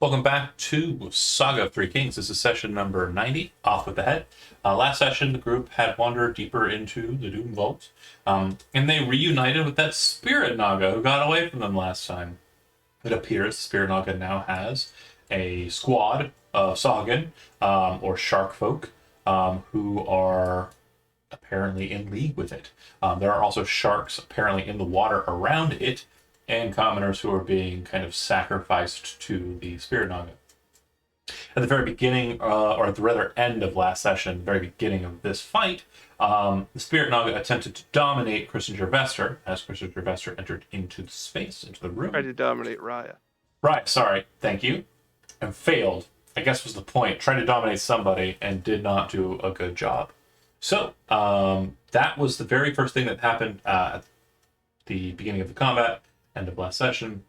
Welcome back to Saga of Three Kings. This is session number 90, Off with the Head. Last session, the group had wandered deeper into the Doom Vault, and they reunited with that Spirit Naga who got away from them last time. It appears Spirit Naga now has a squad of Sagan, or shark folk, who are apparently in league with it. There are also sharks apparently in the water around it, and commoners who are being kind of sacrificed to the Spirit Naga. At the very beginning, or at the rather end of last session, the very beginning of this fight, the Spirit Naga attempted to dominate Christopher Vester as Christopher Vester entered into the space, into the room. Tried to dominate Raya. Right, sorry, thank you. And failed, I guess was the point. Tried to dominate somebody and did not do a good job. So, that was the very first thing that happened at the beginning of the combat. End of last session,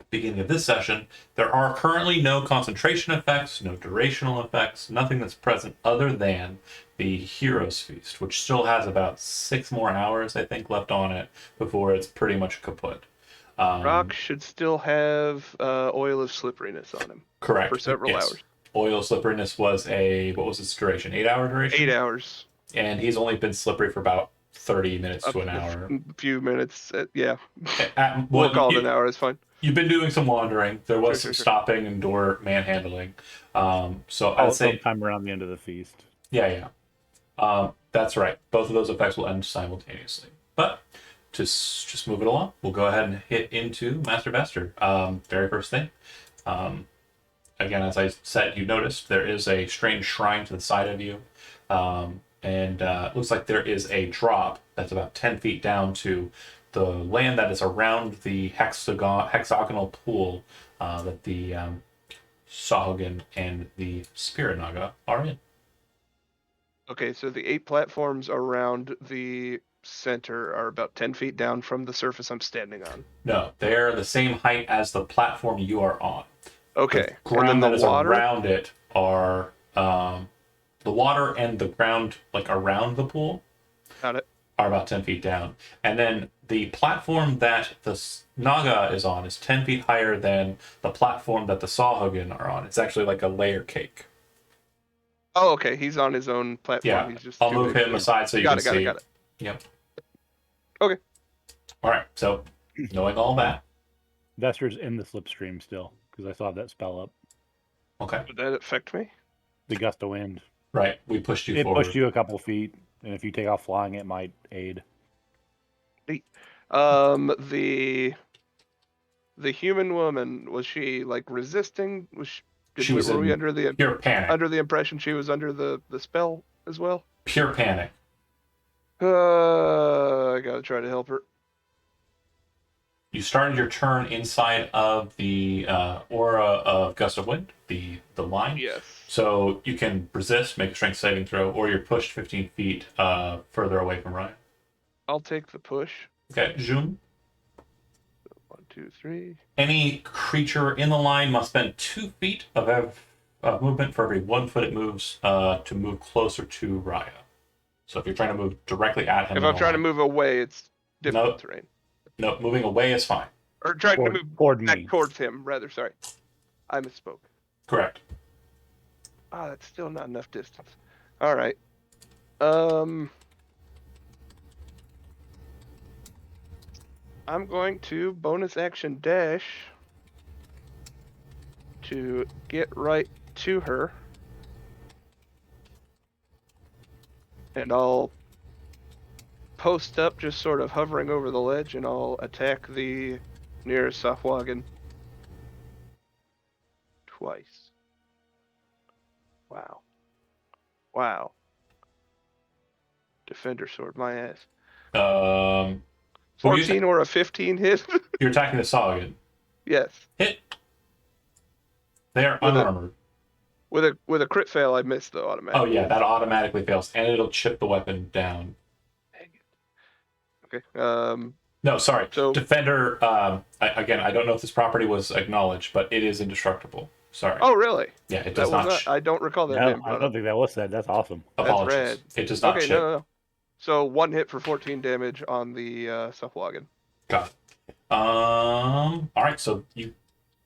beginning of this session. There are currently no concentration effects, no durational effects, nothing that's present other than the Hero's Feast, which still has about 6 more hours, I think, left on it before it's pretty much kaput. Rock should still have oil of slipperiness on him. Correct. For several hours. Oil slipperiness was what was its duration? 8-hour duration? 8 hours. And he's only been slippery for about 30 minutes to an hour. A few minutes, yeah. We'll call it an hour, it's fine. You've been doing some wandering. There was some stopping and door manhandling. So I'd say sometime around the end of the feast. Yeah. That's right. Both of those effects will end simultaneously. But to just move it along, we'll go ahead and hit into Master Vester. Very first thing. Again, as I said, you noticed there is a strange shrine to the side of you. And it looks like there is a drop that's about 10 feet down to the land that is around the hexagonal pool that the Sahuagin and the Spirit Naga are in. Okay, so the 8 platforms around the center are about 10 feet down from the surface I'm standing on. No, they're the same height as the platform you are on. Okay. The ground that is around it are... the water and the ground, like around the pool, Got it. Are about 10 feet down. And then the platform that the Naga is on is 10 feet higher than the platform that the Sahuagin are on. It's actually like a layer cake. Oh, okay. He's on his own platform. Yeah, He's just I'll move him aside so you can see. Got it. Yep. Okay. All right, so knowing all that. Vester's in the slipstream still, because I saw that spell up. Okay. Would that affect me? The gust of wind. Right, we pushed you It forward. pushed you a couple feet, and if you take off flying, it might aid. The human woman, was she like resisting? Were we under the pure panic. Under the impression she was under the spell as well? Pure panic. I gotta try to help her. You started your turn inside of the aura of Gust of Wind, the line. Yes. So you can resist, make a strength saving throw, or you're pushed 15 feet further away from Ryan. I'll take the push. Okay, June. 1, 2, 3. Any creature in the line must spend 2 feet of movement for every 1 foot it moves to move closer to Raya. So if you're trying to move directly at him... If I'm trying to move away, it's difficult terrain. No, moving away is fine. Or trying to move back towards him, rather. Sorry. I misspoke. Correct. That's still not enough distance. All right. I'm going to bonus action dash to get right to her. And I'll post up, just sort of hovering over the ledge, and I'll attack the nearest Sahuagin twice. Wow. Defender sword, my ass. 14 or a 15 hit? You're attacking the Sahuagin. Yes. Hit. They are unarmored. With a crit fail, I missed the automatic. Oh yeah, that automatically fails, and it'll chip the weapon down. Dang it. Okay. No, sorry. So, Defender. Again, I don't know if this property was acknowledged, but it is indestructible. Sorry. Oh really? Yeah, it does not. I don't recall that. No, I don't think that was said. That's awesome. Apologies. That's rad. It does not chip. No. So 1 hit for 14 damage on the Sahuagin. Got it. All right. So you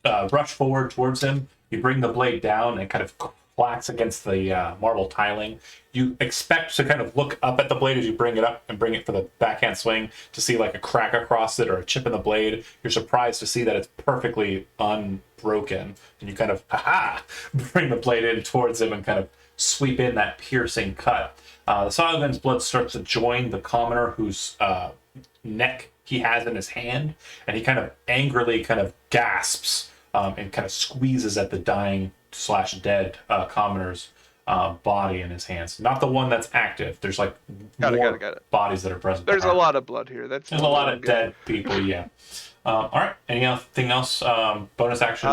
rush forward towards him. You bring the blade down and kind of clacks against the marble tiling. You expect to kind of look up at the blade as you bring it up and bring it for the backhand swing to see like a crack across it or a chip in the blade. You're surprised to see that it's perfectly unbroken. And you kind of, bring the blade in towards him and kind of sweep in that piercing cut. The Saga's blood starts to join the commoner whose neck he has in his hand, and he kind of angrily kind of gasps and kind of squeezes at the dying / dead commoner's body in his hands. Not the one that's active. There's like Got more it. There's that are present. There's a lot of blood here. There's a lot of dead people. Yeah. All right. Anything else? Bonus action.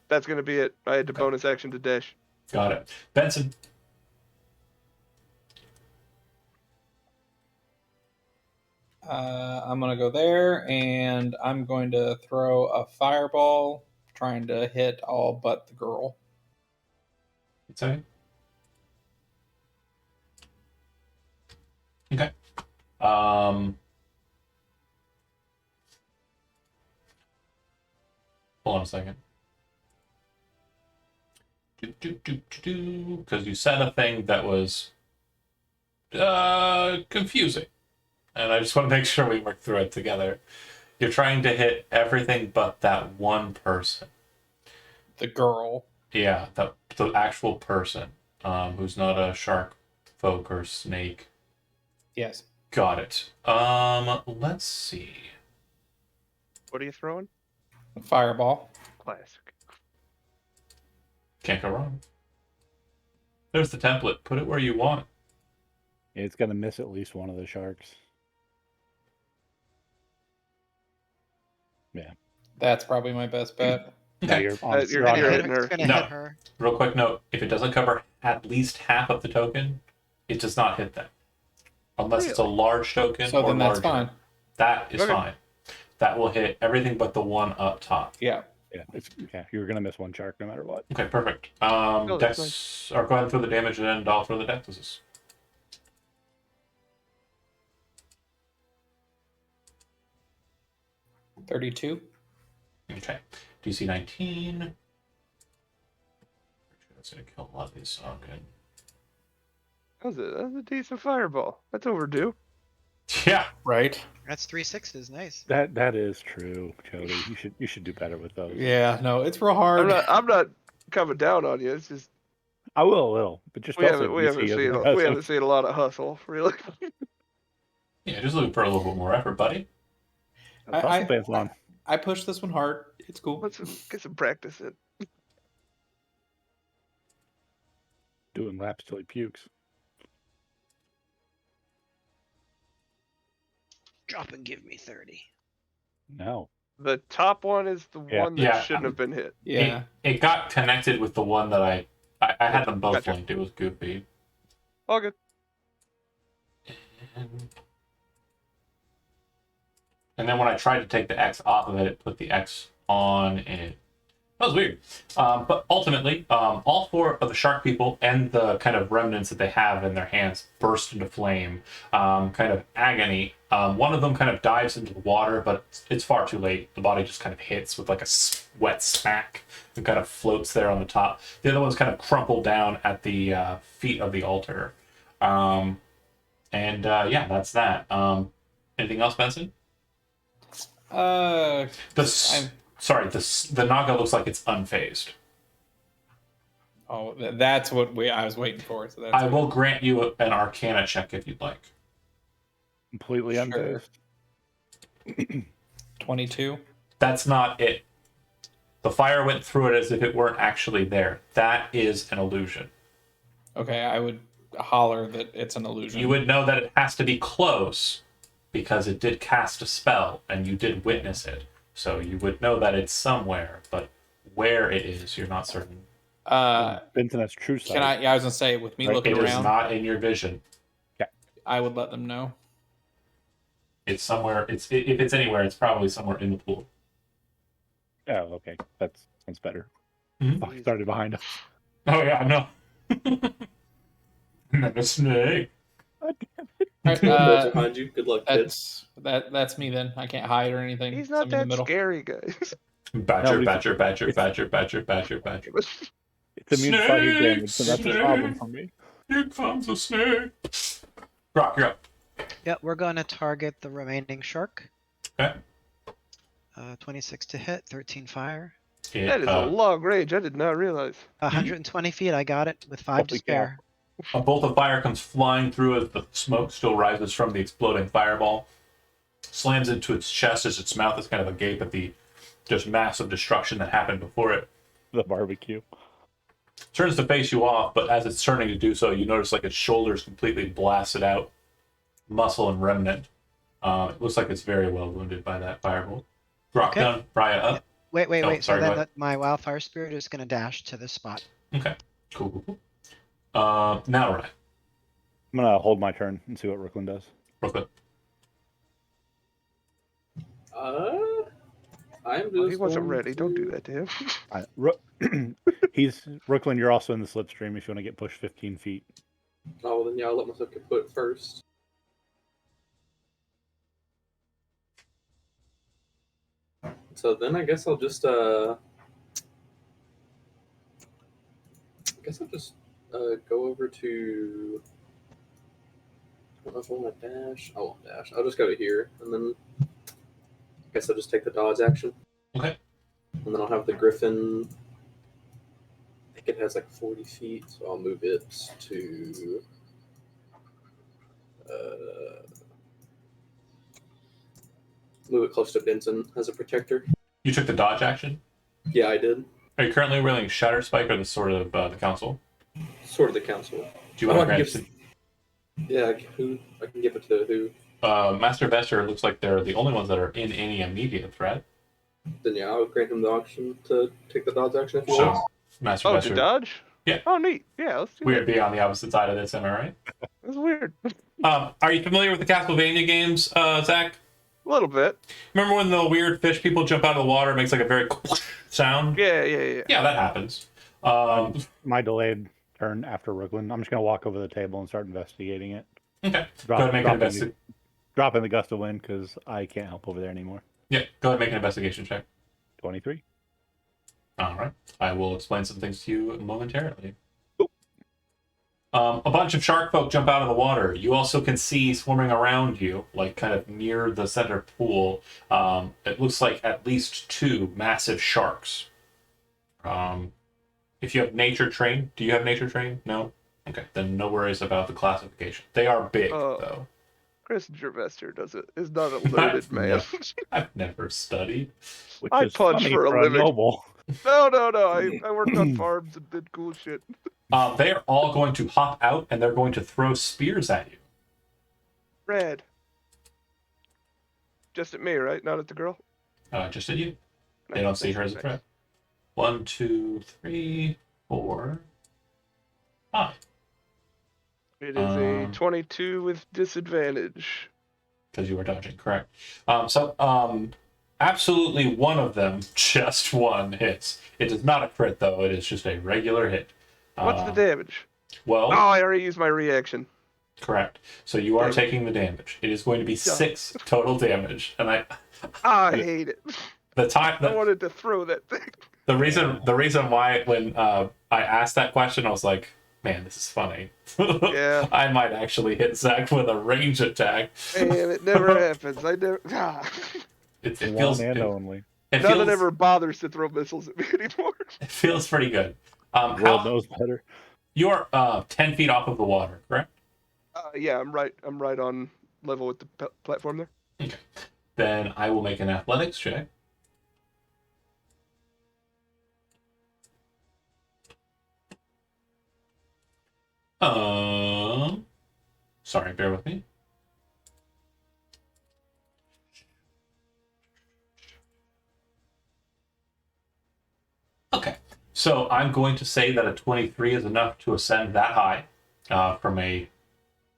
That's gonna be it. I had to bonus action to dash. Got it. Benson. I'm going to go there, and I'm going to throw a fireball, trying to hit all but the girl. Okay. Okay. Hold on a second. Because you said a thing that was confusing. And I just want to make sure we work through it together. You're trying to hit everything but that one person. The girl. Yeah, the actual person, who's not a shark folk or snake. Yes. Got it. Let's see. What are you throwing? Fireball. Classic. Can't go wrong. There's the template. Put it where you want. It's going to miss at least one of the sharks. Yeah. That's probably my best bet. Yeah, Okay. you're on, You're on hitting her. her. Gonna No. hit her. Real quick note: if it doesn't cover at least half of the token, it does not hit them, unless it's a large token. So or then that's larger. fine. That is Okay. fine. That will hit everything but the one up top. Yeah. Yeah, you're going to miss one shark no matter what. Okay, perfect. that's Dex, or go ahead and throw the damage, and then I'll throw the Dexes. $32. Okay. DC 19. That's gonna kill a lot of these. So good. That was a decent fireball. That's overdue. Yeah. Right. That's 3 6s. Nice. That is true, Cody. You should do better with those. Yeah. No, it's real hard. I'm not coming down on you. It's just I will a little, but just we also haven't seen a lot of hustle, really. Yeah, just looking for a little bit more effort, buddy. I pushed this one hard. It's cool. Let's get some practice in. doing laps till he pukes. Drop and give me 30. No. The top one is the one that Yeah. shouldn't have been hit. Yeah. It got connected with the one that I had them both Gotcha. linked. It was goofy. All good. And then when I tried to take the X off of it, it put the X on it. That was weird. But ultimately, all four of the shark people and the kind of remnants that they have in their hands burst into flame, kind of agony. One of them kind of dives into the water, but it's far too late. The body just kind of hits with like a wet smack and kind of floats there on the top. The other one's kind of crumpled down at the feet of the altar. Yeah, that's that. Anything else, Benson? The Naga looks like it's unfazed. Oh, that's what I was waiting for. So that's I will grant you an Arcana check if you'd like. Completely Sure. unfazed. 22. That's not it. The fire went through it as if it weren't actually there. That is an illusion. Okay, I would holler that it's an illusion. You would know that it has to be close because it did cast a spell and you did witness it. So you would know that it's somewhere, but where it is, you're not certain. Benson has true sight. Can I? Yeah, I was gonna say with me Right? looking It is around, not in your vision. I would let them know. It's somewhere. If it's anywhere, it's probably somewhere in the pool. Oh, okay. That sounds better. Mhm. Fuck, started behind us. Oh yeah, I know. And then a snake. All right, behind you. Good luck, kids. that's me then. I can't hide or anything. He's So I'm not in the that middle. scary, guys. Badger, No, badger, badger, it's- badger, badger, badger, badger. It's immune to psychic damage, so that's a problem for me. Here comes a snake. Rock, you're up. Yep, we're going to target the remaining shark. Okay. 26 to hit, 13 fire. That is a long range. I did not realize. 120 feet, I got it with 5 to Holy spare. A bolt of fire comes flying through as the smoke still rises from the exploding fireball. Slams into its chest as its mouth is kind of agape at the just massive destruction that happened before it. The barbecue. Turns to face you off, but as it's turning to do so, you notice like its shoulders completely blasted out, muscle and remnant. It looks like it's very well wounded by that firebolt. Rock Okay. down, Brian up. Wait. sorry, So go then ahead. my wildfire spirit is going to dash to this spot. Okay, cool. Now Ryan, I'm gonna hold my turn and see what Brooklyn does. Brooklyn. I'm just. Oh, he wasn't going ready. Don't do to- that to him. He's Brooklyn. You're also in the slipstream if you want to get pushed 15 feet. Oh, well, then yeah, I'll let myself get put first. So then I guess I'll just go over to. I don't know if I want to dash. I won't dash. I'll just go to here, and then I guess I'll just take the dodge action. Okay. And then I'll have the griffin. I think it has like 40 feet, so I'll move it to. Move it close to Benson as a protector. You took the dodge action. Yeah, I did. Are you currently wielding Shatter Spike or the Sword of the Council? Sort of the council. Do you want to I grant can it Yeah, who? I can give it to who? to Master Vester? Looks like they're the only ones that are in any immediate threat. Then yeah, I'll grant him the option to take the dodge action if he So, wants. Master Oh, to Vester, dodge? Yeah. Oh, neat. Yeah, let's do weird that. be on the opposite side of this, am I right? That's weird. Are you familiar with the Castlevania games, Zach? A little bit. Remember when the weird fish people jump out of the water? It makes like a very sound? Yeah. Yeah, that happens. My delayed turn after Brooklyn. I'm just gonna walk over the table and start investigating it. Okay. Go ahead and make an investigation. Dropping the gust of wind because I can't help over there anymore. Yeah, go ahead and make an investigation check. 23. All right. I will explain some things to you momentarily. A bunch of shark folk jump out of the water. You also can see swarming around you, like kind of near the center pool. It looks like at least 2 massive sharks. If you have nature train, do you have nature train? No? Okay, then no worries about the classification. They are big, though. Chris Gervester is not a loaded man. I've never studied. Which I is punch funny for a living. noble. No. I worked on farms and did cool shit. They are all going to hop out, and they're going to throw spears at you. Red. Just at me, right? Not at the girl? Just at you. They don't see her as a threat. 1, 2, 3, 4, 5. It is a 22 with disadvantage. Because you were dodging, correct. Absolutely one of them, just one hits. It is not a crit, though. It is just a regular hit. What's the damage? Well, Oh, I already used my reaction. correct. So you are Damn. taking the damage. It is going to be 6 total damage. And I hate it. I wanted to throw that thing. the reason why when I asked that question, I was like, man, this is funny. Yeah. I might actually hit Zach with a range attack. Man, it never happens. I never. It One feels and it, only. it None feels ever bothers to throw missiles at me anymore. it feels pretty good. World knows better. You're 10 feet off of the water, correct? Yeah, I'm right on level with the platform there. Okay. Then I will make an athletics check. Sorry, bear with me. Okay, so I'm going to say that a 23 is enough to ascend that high from a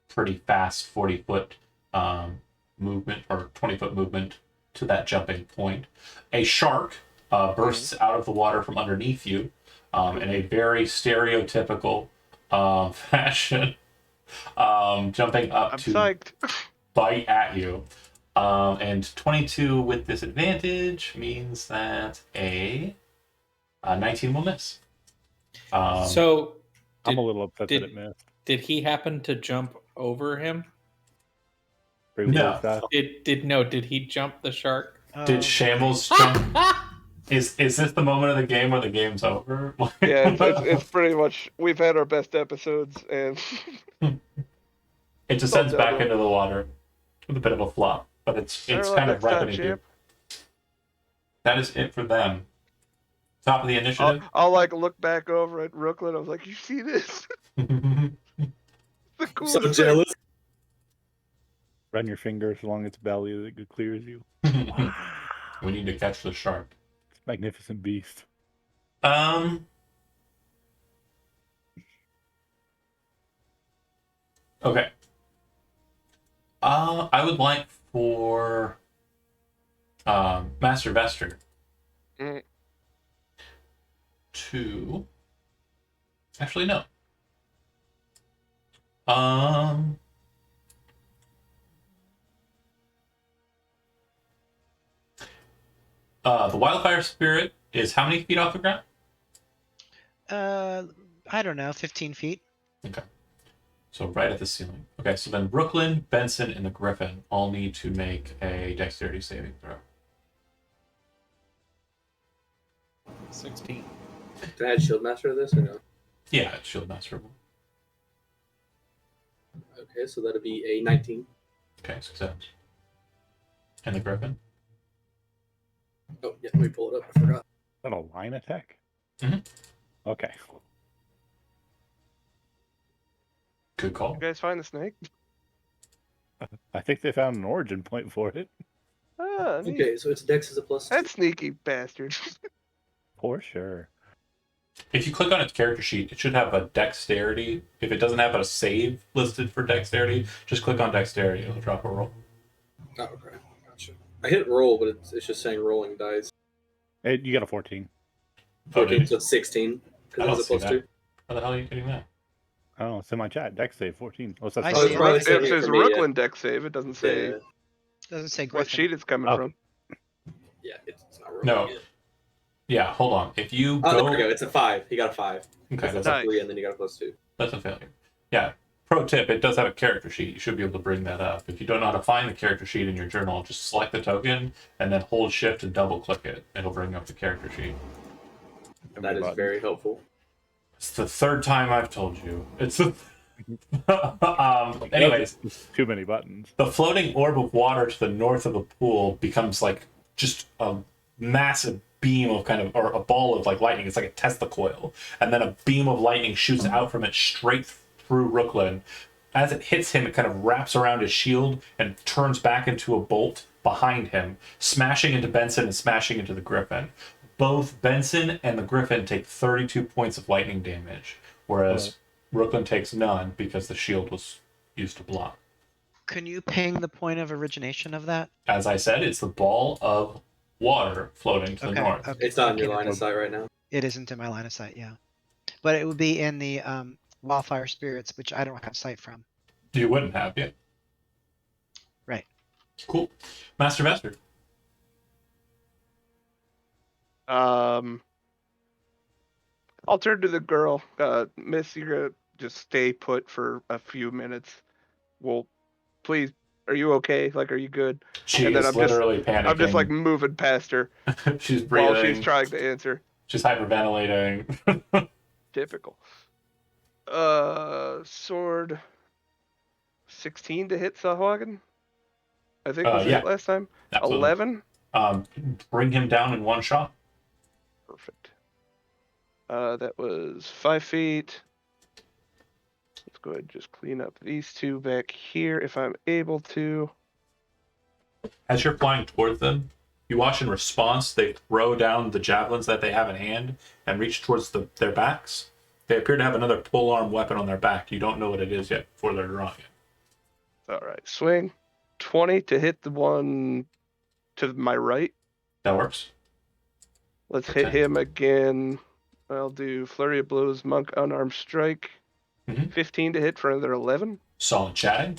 pretty fast 40-foot movement or 20-foot movement to that jumping point. A shark bursts out of the water from underneath you in a very stereotypical fashion, jumping up I'm to psyched. bite at you. And 22 with disadvantage means that a 19 will miss. So I'm a little upset did- that it missed. did he happen to jump over him? Briefly No. fast. Did he jump the shark? Did Oh, Shambles jump? Is this the moment of the game where the game's over? Yeah, it's pretty much. We've had our best episodes, and It descends all back downhill. into the water with a bit of a flop, but it's Better luck kind of next time, right beneath you. champ. That is it for them. Top of the initiative. I'll like look back over at Brooklyn. I was like, "You see this? The I'm coolest so thing." jealous. Run your fingers along its belly that it clears you. We need to catch the shark. Magnificent beast. Okay. I would like for Master Vester Mm. to actually no. Um. The wildfire spirit is how many feet off the ground? I don't know, 15 feet. Okay. So right at the ceiling. Okay, so then Brooklyn, Benson, and the Griffin all need to make a dexterity saving throw. 16. Did I add Shield Master to this or no? Yeah, it's shield masterable. Okay, so that'd be a 19. Okay, success. And the Griffin? Oh, yeah, let me pull it up. I forgot. Is that a line attack? Mhm. Okay. Good call. You guys find the snake? I think they found an origin point for it. Ah, neat. Okay, so its Dex is a +2. That sneaky bastard. For sure. If you click on its character sheet, it should have a dexterity. If it doesn't have a save listed for dexterity, just click on dexterity. It'll drop a roll. Oh, okay. Gotcha. I hit roll, but it's just saying rolling dice. You got a 14. 14, did so it's 16. I Because don't it has a see +2. that. How the hell are you getting that? Oh, it's in my chat. Dex save 14. What's that? I Oh, see it's it. probably It saving says for me, yeah. Brooklyn deck save. It doesn't say Yeah, Doesn't say what Griffin. sheet it's coming Okay. from. yeah, it's not rolling No. yet. Yeah, hold on. If you Oh, go... there we go. It's a 5. He got a 5. Okay, That's that's a 3, and then you got a +2. a failure. Yeah. Pro tip, it does have a character sheet. You should be able to bring that up. If you don't know how to find the character sheet in your journal, just select the token and then hold shift and double click it. It'll bring up the character sheet. That is very helpful. It's the third time I've told you. It's the... anyways, Too many buttons. the floating orb of water to the north of the pool becomes like just a massive beam of kind of, or a ball of like lightning. It's like a Tesla coil. And then a beam of lightning shoots out from it straight through Brooklyn. As it hits him, it kind of wraps around his shield and turns back into a bolt behind him, smashing into Benson and smashing into the Griffin. Both Benson and the Griffin take 32 points of lightning damage, whereas Brooklyn takes none because the shield was used to block. Can you ping the point of origination of that? As I said, it's the ball of water floating to the Okay, north. okay. It's not in your Okay. line of sight right now. It isn't in my line of sight, yeah. But it would be in the wildfire spirits, which I don't have sight from. You wouldn't have, yeah. Right. Cool. Master Vester. I'll turn to the girl. Miss, you're gonna just stay put for a few minutes. Well, please, are you okay? Like, are you good? She And then is I'm just- literally panicking. I'm just like moving past her she's breathing. while she's trying to answer. She's hyperventilating. Typical. Sword. 16 to hit Sahwagen? I think was yeah. it last time. Absolutely. 11. Bring him down in one shot. Perfect. That was 5 feet. Let's go ahead and just clean up these two back here if I'm able to. As you're flying towards them, you watch in response, they throw down the javelins that they have in hand and reach towards their backs. They appear to have another polearm weapon on their back. You don't know what it is yet before they're drawing it. All right, swing. 20 to hit the one to my right. That works. Let's hit Okay. him again. I'll do Flurry of Blows, Monk Unarmed Strike. Mhm. 15 to hit for another 11. Solid chatting.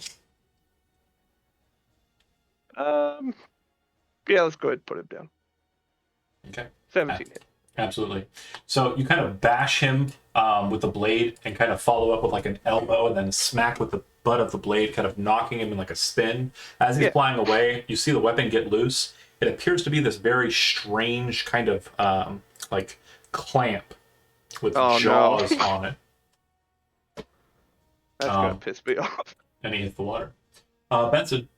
Yeah, let's go ahead and put him down. Okay. 17 hit. Absolutely. So you kind of bash him with the blade and kind of follow up with like an elbow and then smack with the butt of the blade, kind of knocking him in like a spin. As he's flying away, you see the weapon get loose. It appears to be this very strange kind of like clamp with jaws on it. That's gonna piss me off. And he hits the water. Benson.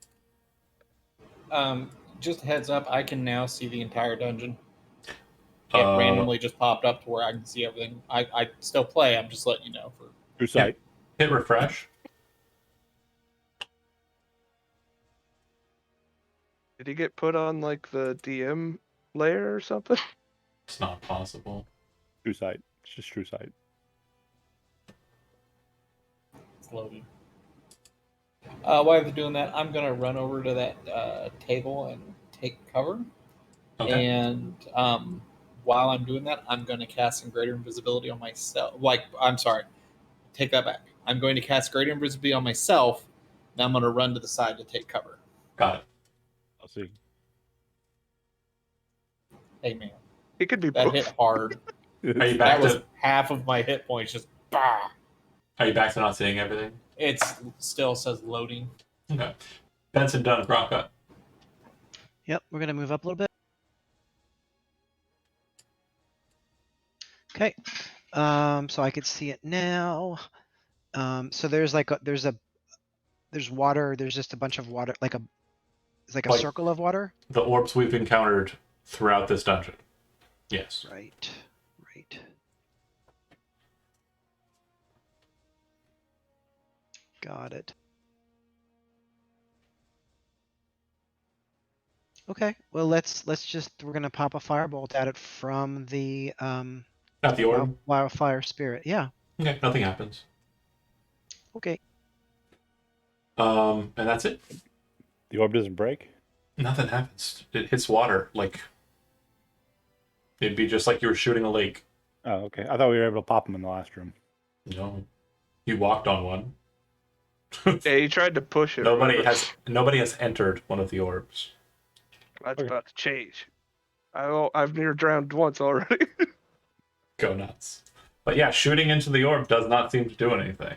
Just a heads up, I can now see the entire dungeon. It randomly just popped up to where I can see everything. I still play. I'm just letting you know. True sight. Hit refresh. Did he get put on like the DM layer or something? It's not possible. True sight. It's just true sight. It's loading. While they're doing that, I'm gonna run over to that table and take cover. Okay. And while I'm doing that, I'm going to cast some greater invisibility on myself. I'm sorry, take that back. I'm going to cast greater invisibility on myself. Now I'm going to run to the side to take cover. Got it. I'll see. Hey man, He could be that both. hit hard. Are you That back was to? half of my hit points. Just bah. Are you back to not seeing everything? It still says loading. Okay. Benson done. Rock up. Yep, we're gonna move up a little bit. Okay. So I could see it now. So there's like there's water. There's just a bunch of water, it's like a Like- circle of water. The orbs we've encountered throughout this dungeon. Yes. Right. Got it. Okay. Well, we're gonna pop a firebolt at it from the Not the orb. wildfire spirit. Yeah. Okay. Nothing happens. Okay. And that's it. The orb doesn't break? Nothing happens. It hits water like it'd be just like you were shooting a lake. Oh, okay. I thought we were able to pop them in the last room. No. You walked on one. Yeah, he tried to push it. Nobody remember? has entered one of the orbs. That's Okay. about to change. I've near drowned once already. Go nuts. But yeah, shooting into the orb does not seem to do anything.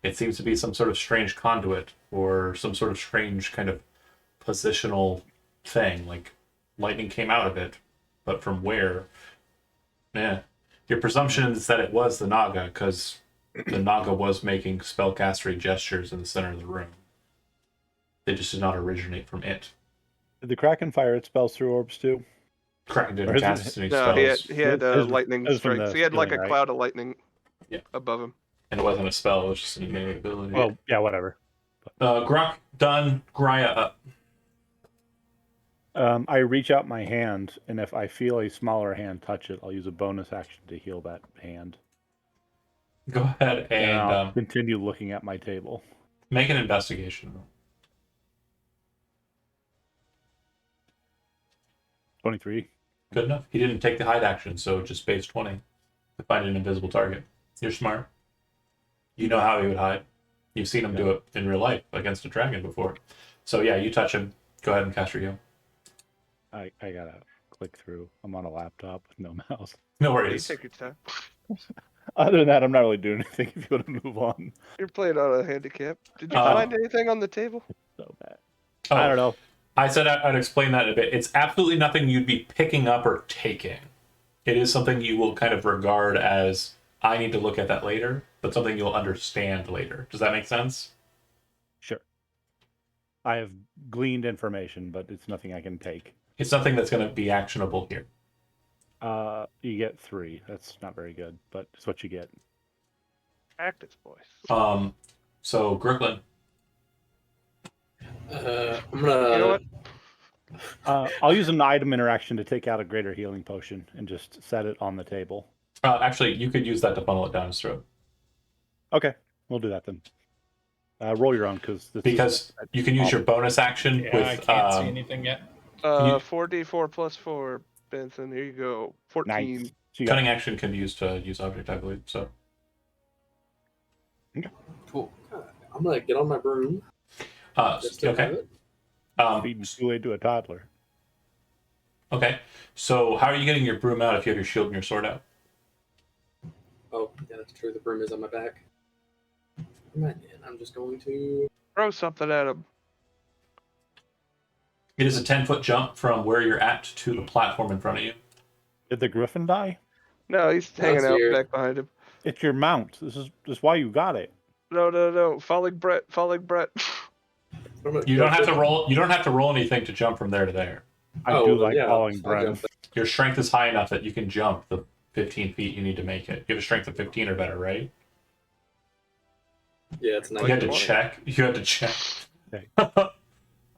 It seems to be some sort of strange conduit or some sort of strange kind of positional thing. Like lightning came out of it, but from where? Yeah. Your presumption is that it was the Naga, because the Naga was making spellcastery gestures in the center of the room. They just did not originate from it. Did the Kraken fire its spells through orbs too? Kraken Or didn't is it- cast any No, spells, he had His- lightning his from strikes. the He had like a ceiling, right? cloud of lightning Yeah. above him. and it wasn't a spell, it was just an innate ability. Well, yeah, whatever. Grok done, Grya up. I reach out my hand, and if I feel a smaller hand touch it, I'll use a bonus action to heal that hand. Go ahead And and I'll continue looking at my table. make an investigation roll. 23. Good enough. He didn't take the hide action, so just base 20 to find an invisible target. You're smart. You know how he would hide. You've seen him do it in real life against a dragon before. So yeah, you touch him. Go ahead and cast your heal. I gotta click through. I'm on a laptop with no mouse. No You worries. take your time. Other than that, I'm not really doing anything. If you want to move on, You're playing on a handicap. Did you Uh, find anything on the table? so bad. Oh, I don't know. I said I'd explain that in a bit. It's absolutely nothing you'd be picking up or taking. It is something you will kind of regard as, I need to look at that later, but something you'll understand later. Does that make sense? Sure. I have gleaned information, but it's nothing I can take. It's nothing that's going to be actionable here. You get 3. That's not very good, but it's what you get. Practice, boys. So Grooklyn, I'm gonna. You know what? I'll use an item interaction to take out a greater healing potion and just set it on the table. actually, you could use that to funnel it down his throat. Okay, we'll do that then. Roll your own Because you can use your bonus action Yeah, with I can't see anything yet. 4d4 plus 4, Benson. Here you go. 14. Nice. So you got cunning action can be used to use object, I believe. So Cool. I'm gonna get on my broom. Just to have okay. it. Feeding Kool-Aid to a toddler. Okay. So how are you getting your broom out if you have your shield and your sword out? Oh, yeah, that's true. The broom is on my back. And I'm just going to... Throw something at him. It is a 10-foot jump from where you're at to the platform in front of you. Did the griffin die? No, he's hanging out here. back behind him. It's your mount. This is why you got it. No. Falling Brett. You don't have to roll. You don't have to roll anything to jump from there to there. I Oh, do well, like yeah, calling I'll Brent. jump. Your strength is high enough that you can jump the 15 feet you need to make it. You have a strength of 15 or better, right? Yeah, it's You had to 9. check. You had to check. Okay.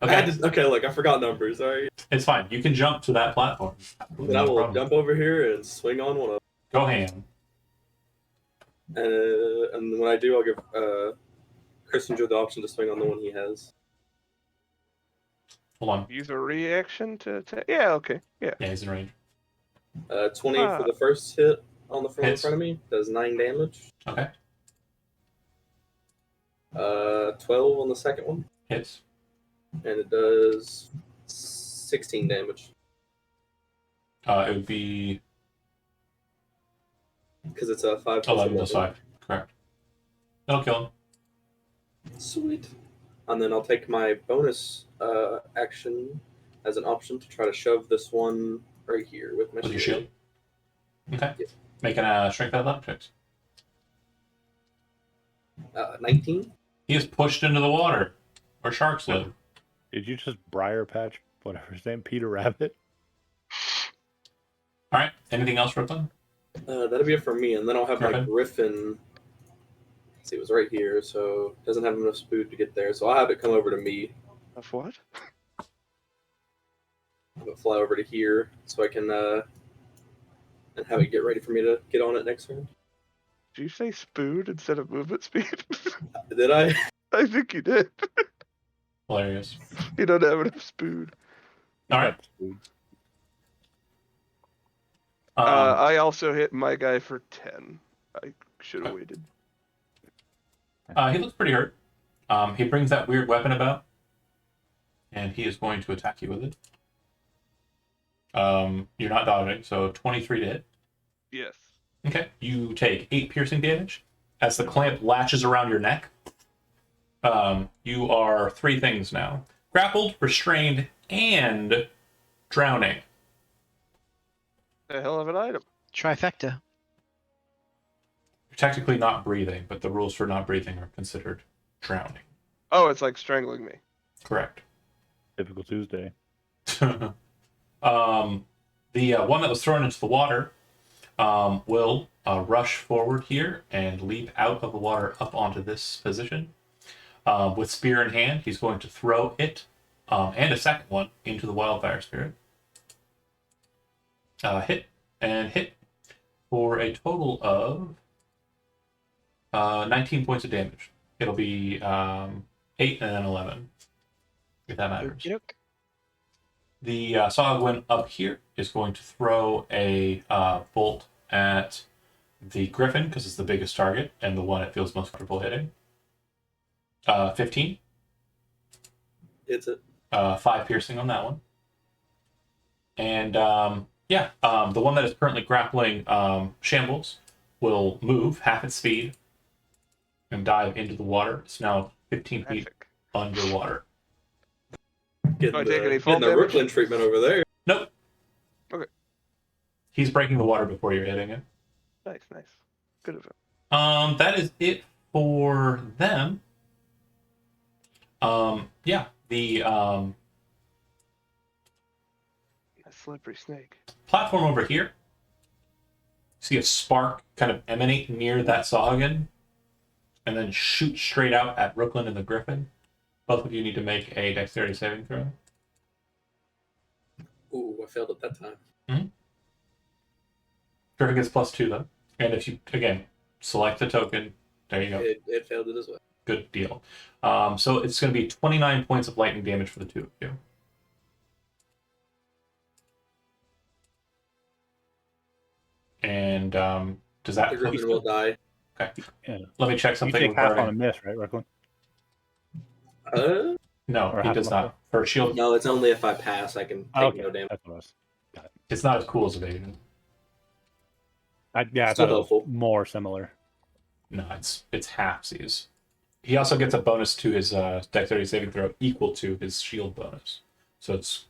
Okay, look, I forgot numbers. Sorry. It's fine. You can jump to that platform. Then I No will problem. jump over here and swing on one of Go ham. them. And when I do, I'll give Chris and Joe the option to swing on the one he has. Hold on. Use a reaction to attack. Yeah, okay. Yeah. Yeah, he's in range. 20 for the first hit on the front in Hits. front of me. Does 9 damage. Okay. 12 on the second one. Hits. And it does 16 damage. It would be Because it's a 5 plus 11 plus 5. Correct. That'll kill him. Sweet. And then I'll take my bonus action as an option to try to shove this one right here with my With your shield. Okay. Yep. Making a strength athletic checks. 19. He is pushed into the water. Or sharks live. Did you just Briar Patch, whatever his name, Peter Rabbit? Alright. Anything else, Brooklyn? That'll be it for me, and then I'll have my Griffin. Griffin. See, it was right here, so it doesn't have enough speed to get there. So I'll have it come over to me. Of what? Have it fly over to here, so I can and have it get ready for me to get on it next round. Did you say spood instead of movement speed? Did I? I think you did. Hilarious. You don't have enough spood. Alright. I also hit my guy for 10. I should have waited. He looks pretty hurt. He brings that weird weapon about. And he is going to attack you with it. You're not dodging, so 23 to hit. Yes. Okay. You take 8 piercing damage. As the clamp latches around your neck, you are 3 things now. Grappled, restrained, and drowning. A hell of an item. Trifecta. You're technically not breathing, but the rules for not breathing are considered drowning. Oh, it's like strangling me. Correct. Typical Tuesday. The one that was thrown into the water will rush forward here and leap out of the water up onto this position. With spear in hand, he's going to throw it and a second one into the wildfire spirit. Hit and hit for a total of 19 points of damage. It'll be 8 and then 11, if that matters. Okey-doke. The Saga one up here is going to throw a bolt at the Griffin because it's the biggest target and the one it feels most comfortable hitting. 15. It's it. 5 piercing on that one. And the one that is currently grappling Shambles will move half its speed and dive into the water. It's now 15 feet Magic. underwater. Getting I take any fall getting the damage? Brooklyn treatment over there. Nope. Okay. He's breaking the water before you're hitting it. Nice. Good of him. That is it for them. The A slippery snake. platform over here. See a spark kind of emanate near that Sahuagin and then shoot straight out at Brooklyn and the Griffin. Both of you need to make a dexterity saving throw. Ooh, I failed at that time. Griffin gets +2 though. And if you, again, select the token, there you go. It failed it as well. Good deal. So it's going to be 29 points of lightning damage for the two of you. And does that The Griffin will die. Okay. Yeah. Let me check You something take half on a regarding. miss, right, Recklin? No, Or he half does level? not. For shield, No, it's only if I pass. I can take Okay, no damage. that's what I was. it's not as cool as evasion. Yeah, I Still thought it was helpful. more similar. No, it's halfsies. He also gets a bonus to his dexterity saving throw equal to his shield bonus. So it's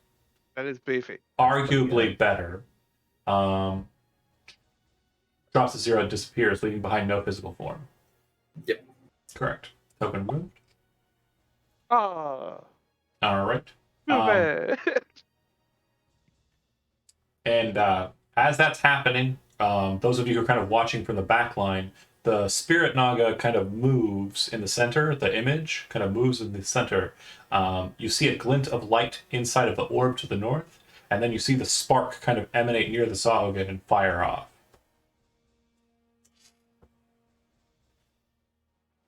That is beefy. arguably better. Drops to 0, disappears, leaving behind no physical form. Yep. Correct. Token removed. Ah, All right. too bad. And as that's happening, those of you who are kind of watching from the back line, the spirit naga kind of moves in the center. The image kind of moves in the center. You see a glint of light inside of the orb to the north, and then you see the spark kind of emanate near the Saga and fire off.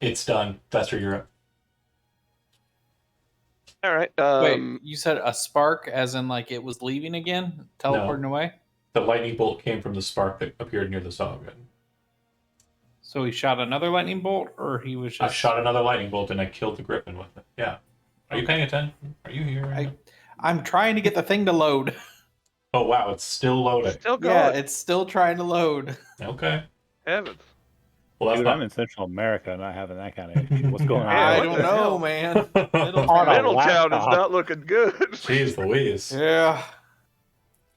It's done. That's where you're at. All right. Wait, you said a spark, as in like it was leaving again, teleporting away? The lightning bolt came from the spark that appeared near the Saga. So he shot another lightning bolt, or he was just. I shot another lightning bolt and I killed the griffin with it. Yeah. Are you paying attention? Are you here? Right now? I'm trying to get the thing to load. Oh wow, it's still loading. Still going. Yeah, it's still trying to load. Okay. Heavens. Well, that's Dude, not... I'm in Central America, not having that kind of issue. What's going on? Yeah, I what don't the know, hell? man. On a Middletown is laptop. not looking good. Jeez Louise. Yeah.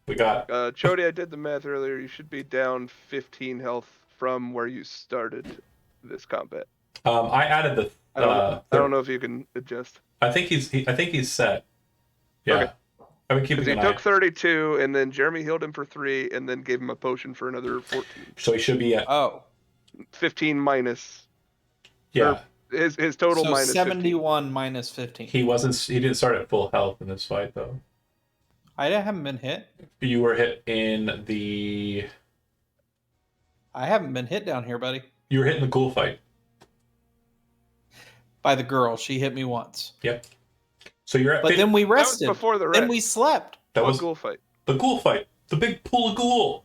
We got... Chody, I did the math earlier. You should be down 15 health from where you started this combat. I added the... I don't know if you can adjust. I think he's set. Yeah. Okay. I've been keeping Because he an eye. took 32, and then Jeremy healed him for 3, and then gave him a potion for another 14. So he should be at... Oh. 15 minus. Yeah. His total So minus 71 minus 15. He didn't start at full health in this fight, though. I haven't been hit. You were hit in the... I haven't been hit down here, buddy. You were hit in the ghoul fight. By the girl. She hit me once. Yep. So you're at... But then we 15. That was rested. before the Then rest. we slept. That What was ghoul fight? the ghoul fight. The big pool of ghoul.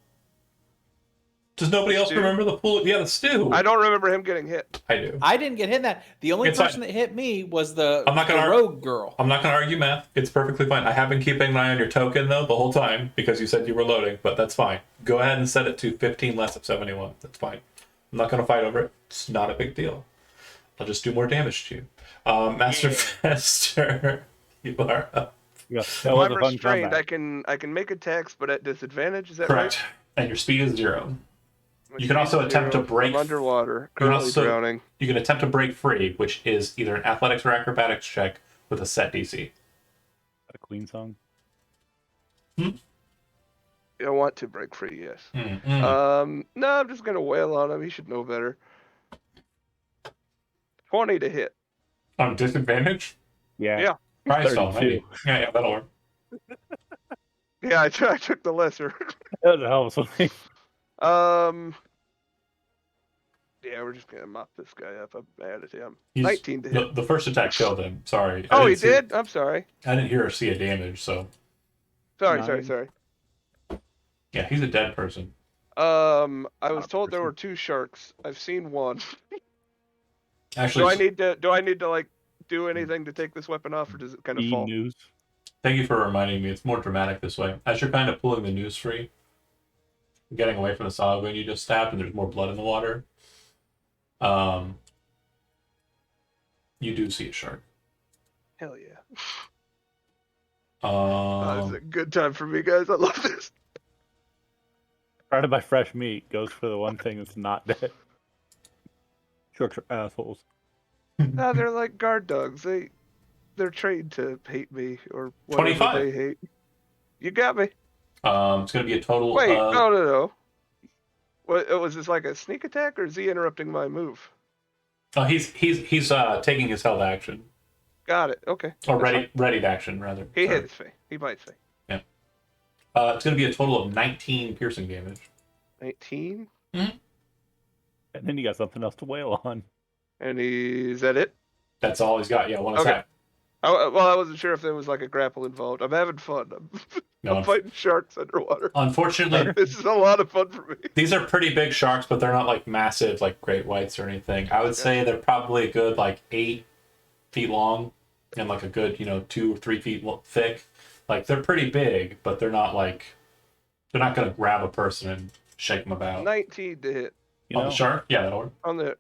Does nobody else Stew? remember the pool? Yeah, the stew. I don't remember him getting hit. I do. I didn't get hit in that. The only It's person fine. that hit me was the I'm not gonna rogue girl. I'm not going to argue math. It's perfectly fine. I have been keeping an eye on your token, though, the whole time, because you said you were loading, but that's fine. Go ahead and set it to 15 less of 71. That's fine. I'm not going to fight over it. It's not a big deal. I'll just do more damage to you. Master Fester, you are up. Yeah, If that was I'm a fun restrained, combat. I can make attacks, but at disadvantage. Is that Correct. And your speed is 0. right? You can also attempt to break- I'm underwater, You can currently also- drowning. You can attempt to break free, which is either an athletics or acrobatics check with a set DC. A Queen song. I want to break free. Yes. Mm. No, I'm just gonna wail on him. He should know better. 20 to hit. On disadvantage? Yeah. Yeah. Christ 32. almighty. Yeah, that'll work. Yeah, I took the lesser. That was a hell of something. Yeah, we're just gonna mop this guy up. I added him. He's- 19 to hit. The first attack killed him. Sorry. I Oh, he didn't see- did? I'm sorry. I didn't hear or see a damage, so... Sorry. Nine. Yeah, he's a dead person. I was Not told there person. were 2 sharks. I've seen one. Actually, Do I need to like do anything to take this weapon off, or does it kind of E fall? news. thank you for reminding me. It's more dramatic this way. As you're kind of pulling the noose free, getting away from the Saga and you just stabbed, and there's more blood in the water. You do see a shark. Hell yeah. This is a good time for me, guys. I love this. Try to buy fresh meat. Goes for the one thing that's not dead. Sharks are assholes. No, they're like guard dogs. They're trained to hate me or whatever 25. they hate. You got me. It's going to be a total Wait, of... no. What was this like a sneak attack, or is he interrupting my move? Oh, he's taking his held action. Got it. Okay. Or That's fine. readied action, rather. He Sorry. hits me. He bites me. It's going to be a total of 19 piercing damage. 19. And then you got something else to wail on. And is that it? That's all he's got. Yeah, one Okay. attack. Well, I wasn't sure if there was like a grapple involved. I'm having fun. No, I'm fighting sharks underwater. Unfortunately, This is a lot of fun for me. these are pretty big sharks, but they're not like massive, like great whites or anything. I would say they're probably a good like 8 feet long, and like a good 2 or 3 feet thick. Like they're pretty big, but they're not gonna grab a person and shake them about. 19 to hit You On know, the shark, yeah, that'll work. on the.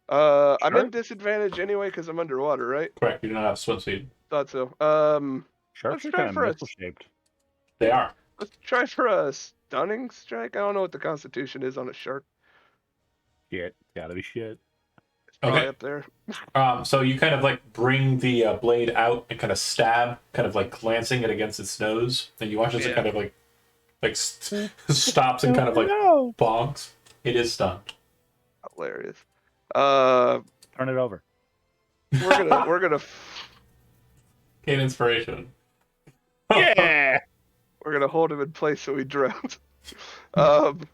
I'm in Shark? disadvantage anyway because I'm underwater, right? Correct. You do not have swim speed. Thought so. sharks Let's are try kind of for a missile shaped. They are. let's try for a stunning strike. I don't know what the constitution is on a shark. Shit, gotta be shit. It's probably Okay. up there. So you kind of like bring the blade out and kind of stab, kind of like glancing it against its nose, and you watch as it Yeah. kind of like stops and kind of like no. bonks. It is stunned. Hilarious. Turn it over. We're gonna Gain inspiration. Yeah. we're gonna hold him in place so he drowns.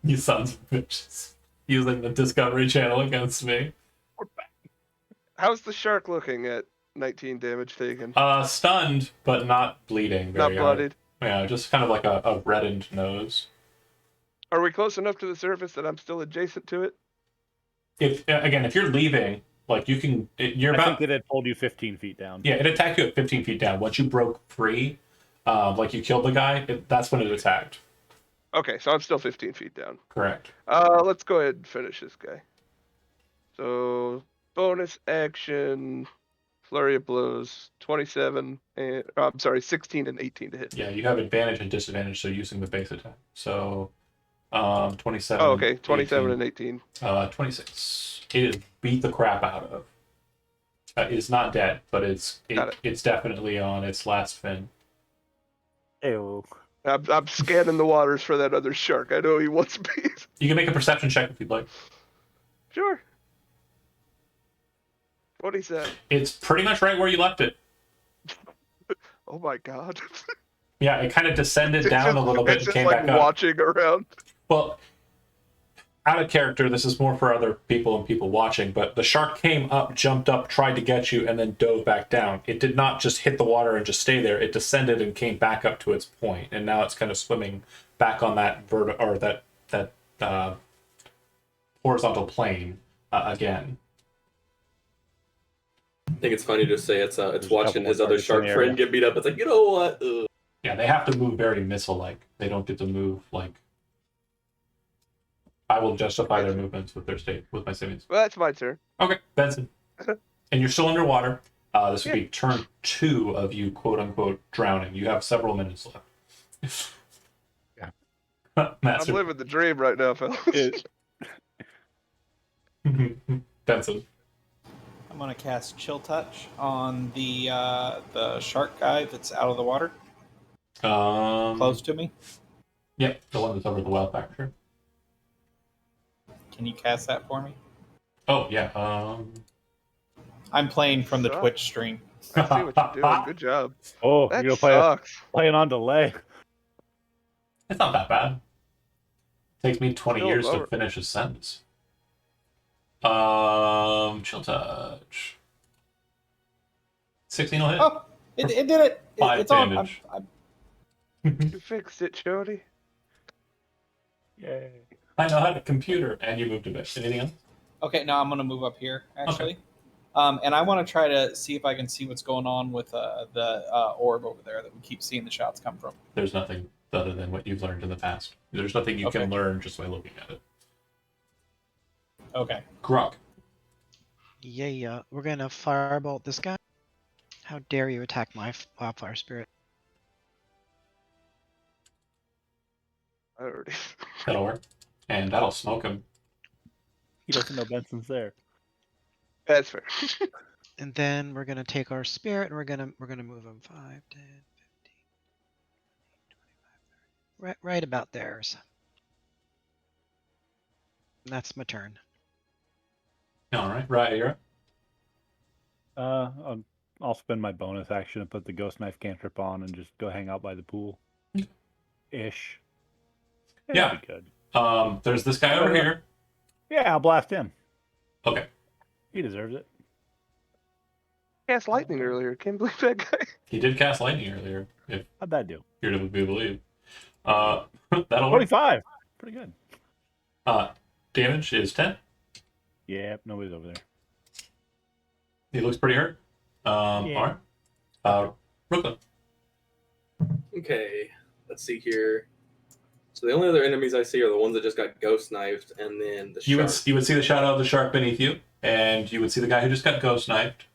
You sons of bitches. Using the Discovery Channel against me. How's the shark looking at 19 damage taken? Stunned, but not bleeding Not very hard. bloodied. Yeah, just kind of like a reddened nose. Are we close enough to the surface that I'm still adjacent to it? If you're leaving, like you're I about. think it had pulled you 15 feet down. Yeah, it attacked you at 15 feet down. Once you broke free, like you killed the guy, that's when it attacked. Okay, so I'm still 15 feet down. Correct. Let's go ahead and finish this guy. So bonus action, flurry of blows, 27 and I'm sorry, 16 and 18 to hit. Yeah, you have advantage and disadvantage, so using the base attack. So, 27. Oh, okay, 27 and 18. 26. It is beat the crap out of. It is not dead, but it's definitely on its last fin. Ew. I'm scanning the waters for that other shark. I know he wants me. You can make a perception check if you'd like. Sure. 27. It's pretty much right where you left it. Oh my god. Yeah, it kind of descended down a little bit It's and just came like back up. watching around. Well, out of character, this is more for other people and people watching, but the shark came up, jumped up, tried to get you, and then dove back down. It did not just hit the water and just stay there. It descended and came back up to its point, and now it's kind of swimming back on that horizontal plane again. I think it's funny to say it's watching couple his other targets in shark the friend area. get beat up. It's like, you know what? Yeah, they have to move very missile-like. They don't get to move like. I will justify their movements with my savings. Well, that's my turn. Okay, Benson. And you're still underwater. This would be turn 2 of you, quote unquote, drowning. You have several minutes left. Yeah. Master. I'm living the dream right now, fellas. Benson. I'm gonna cast Chill Touch on the shark guy that's out of the water, close to me. Yep, the one that's over the well factor. Can you cast that for me? Oh yeah. I'm playing from the Sucks. Twitch stream. I see what you're doing. Good job. Oh, That you're sucks. playing on delay. It's not that bad. Takes me 20 Still years lower. to finish a sentence. Chill touch. 16 will hit. Oh, it did it. 5 It's on. damage. You fixed it, Jody. Yay. I know how to computer, and you moved a bit. Anything else? Okay, now I'm gonna move up here actually, and I want to try to see if I can see what's going on with the orb over there that we keep seeing the shots come from. There's nothing other than what you've learned in the past. There's nothing you can Okay. learn just by looking at it. Okay. Grok. Yeah, we're gonna firebolt this guy. How dare you attack my wildfire spirit? I already. That'll work. And that'll smoke him. He doesn't know Benson's there. That's fair. And then we're gonna take our spirit and we're gonna move him 5, 10, 15, 25, 30. Right about there. So. And that's my turn. All right, right, you're up. I'll spend my bonus action and put the ghost knife cantrip on and just go hang out by the pool. Ish. Yeah. That'd be good. There's this guy over here. Yeah, I'll blast him. Okay. He deserves it. Cast lightning earlier. Can't believe that guy. He did cast lightning earlier, if How'd that do? you're to be believed. That'll work. 25. Pretty good. Damage is 10. Yeah, nobody's over there. He looks pretty hurt. Yeah. All right. Brooklyn. Okay, let's see here. So the only other enemies I see are the ones that just got ghost knifed, and then the You shark. would see the shadow of the shark beneath you, and you would see the guy who just got ghost knifed.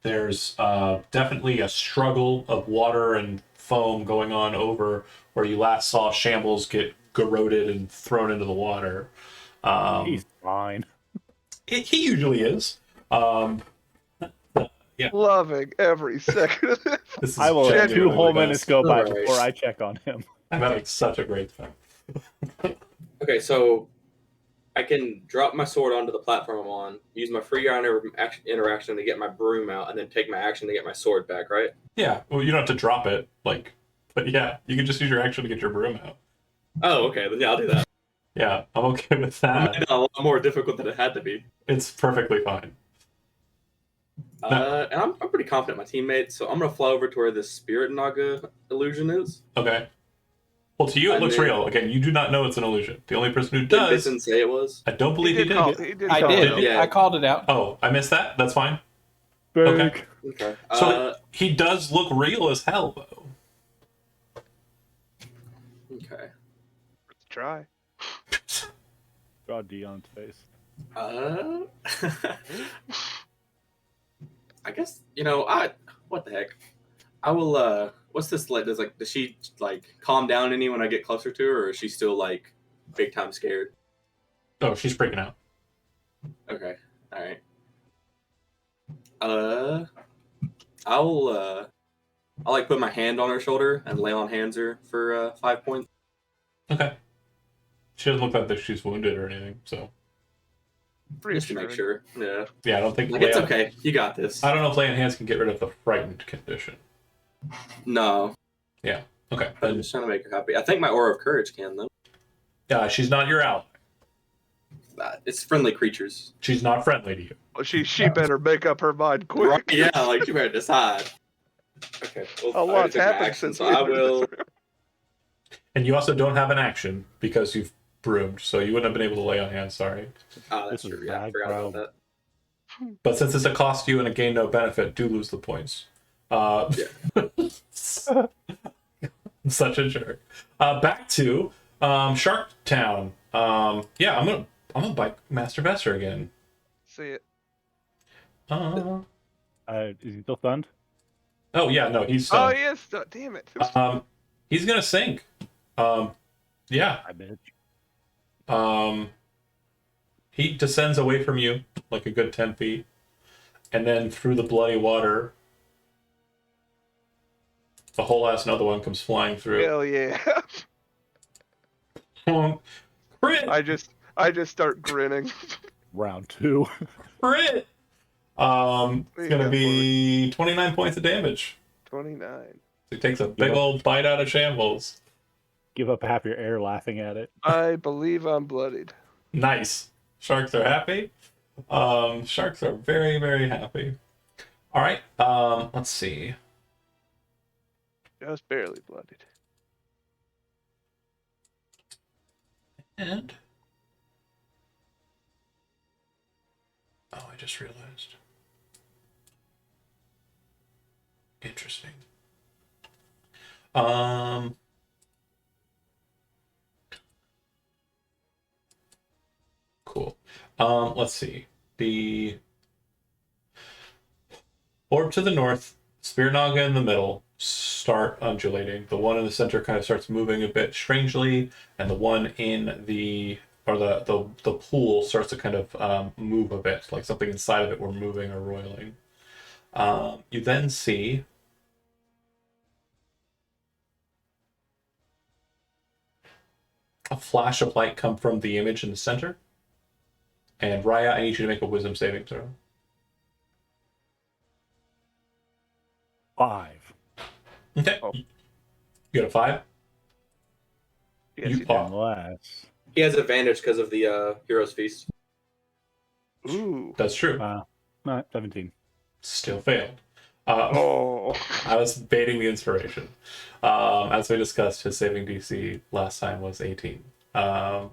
There's definitely a struggle of water and foam going on over where you last saw Shambles get garroted and thrown into the water. He's fine. He usually is. Yeah. Loving every second of this. This is I will let genuinely 2 whole the minutes best. go by Alright. before I check on him. I'm having such a great time. Okay, so I can drop my sword onto the platform I'm on, use my free interaction to get my broom out, and then take my action to get my sword back, right? Yeah, well, you don't have to drop it, but yeah, you can just use your action to get your broom out. Oh, okay, then yeah, I'll do that. Yeah, I'm okay with It that. made it a lot more difficult than it had to be. It's perfectly fine. And I'm pretty confident in my teammates, so I'm gonna fly over to where this spirit naga illusion is. Okay. Well, to you it And looks then- real. Again, you do not know it's an illusion. The only person who Didn't does, Bison say it was? I don't believe he did. He did I call it did. out. Yeah. I called it out. Oh, I missed that. That's fine. Big. Okay. Okay. So he does look real as hell, though. Okay. Let's try. Draw Dion's face. I guess what the heck? I will. What's this like? Does she calm down any when I get closer to her, or is she still big time scared? Oh, she's freaking out. Okay. All right. I'll put my hand on her shoulder and lay on hands her for 5 points. Okay. She doesn't look like she's wounded or anything, so Just to make sure. Yeah. yeah, I don't think. It's okay. You got this. I don't know if laying hands can get rid of the frightened condition. No. Okay. I'm just trying to make her happy. I think my aura of courage can though. She's not your ally. It's friendly creatures. She's not friendly to you. Well, she better make up her mind quick. Yeah, you better decide. Okay. Well, A I already lot's took my happened action, since so we I did this. will. And you also don't have an action because you've broomed, so you wouldn't have been able to lay on hands. Sorry. Oh, that's This is true. Yeah, I bad forgot about crowd. that. But since it's a cost to you and a gain no benefit, do lose the points. Such a jerk. Back to Shark Town. Yeah, I'm gonna bite Master Besser again. See it. Is he still stunned? Oh yeah, no, he's Oh, stunned. yes. Damn it. He's gonna sink. Yeah. I bitch. He descends away from you like a good 10 feet, and then through the bloody water, the whole ass another one comes flying through. Hell yeah. Crit! I just start grinning. Round 2. Crit! It's gonna be 29 points of damage. 29. He takes a big old bite out of Shambles. Give up half your air laughing at it. I believe I'm bloodied. Nice. Sharks are happy. Sharks are very, very happy. All right. Let's see. Just barely bloodied. And I just realized. Interesting. Cool. Let's see. The orb to the north, Spear Naga in the middle, start undulating. The one in the center kind of starts moving a bit strangely, and the one in the pool starts to kind of move a bit, like something inside of it were moving or roiling. You then see a flash of light come from the image in the center. And Raya, I need you to make a wisdom saving throw. 5. Okay. Oh. You got a 5? Yes, You you pop. Unless. He has advantage because of the Hero's Feast. do. Ooh. That's true. No, 17. Still failed. Oh. I was baiting the inspiration. As we discussed, his saving DC last time was 18. But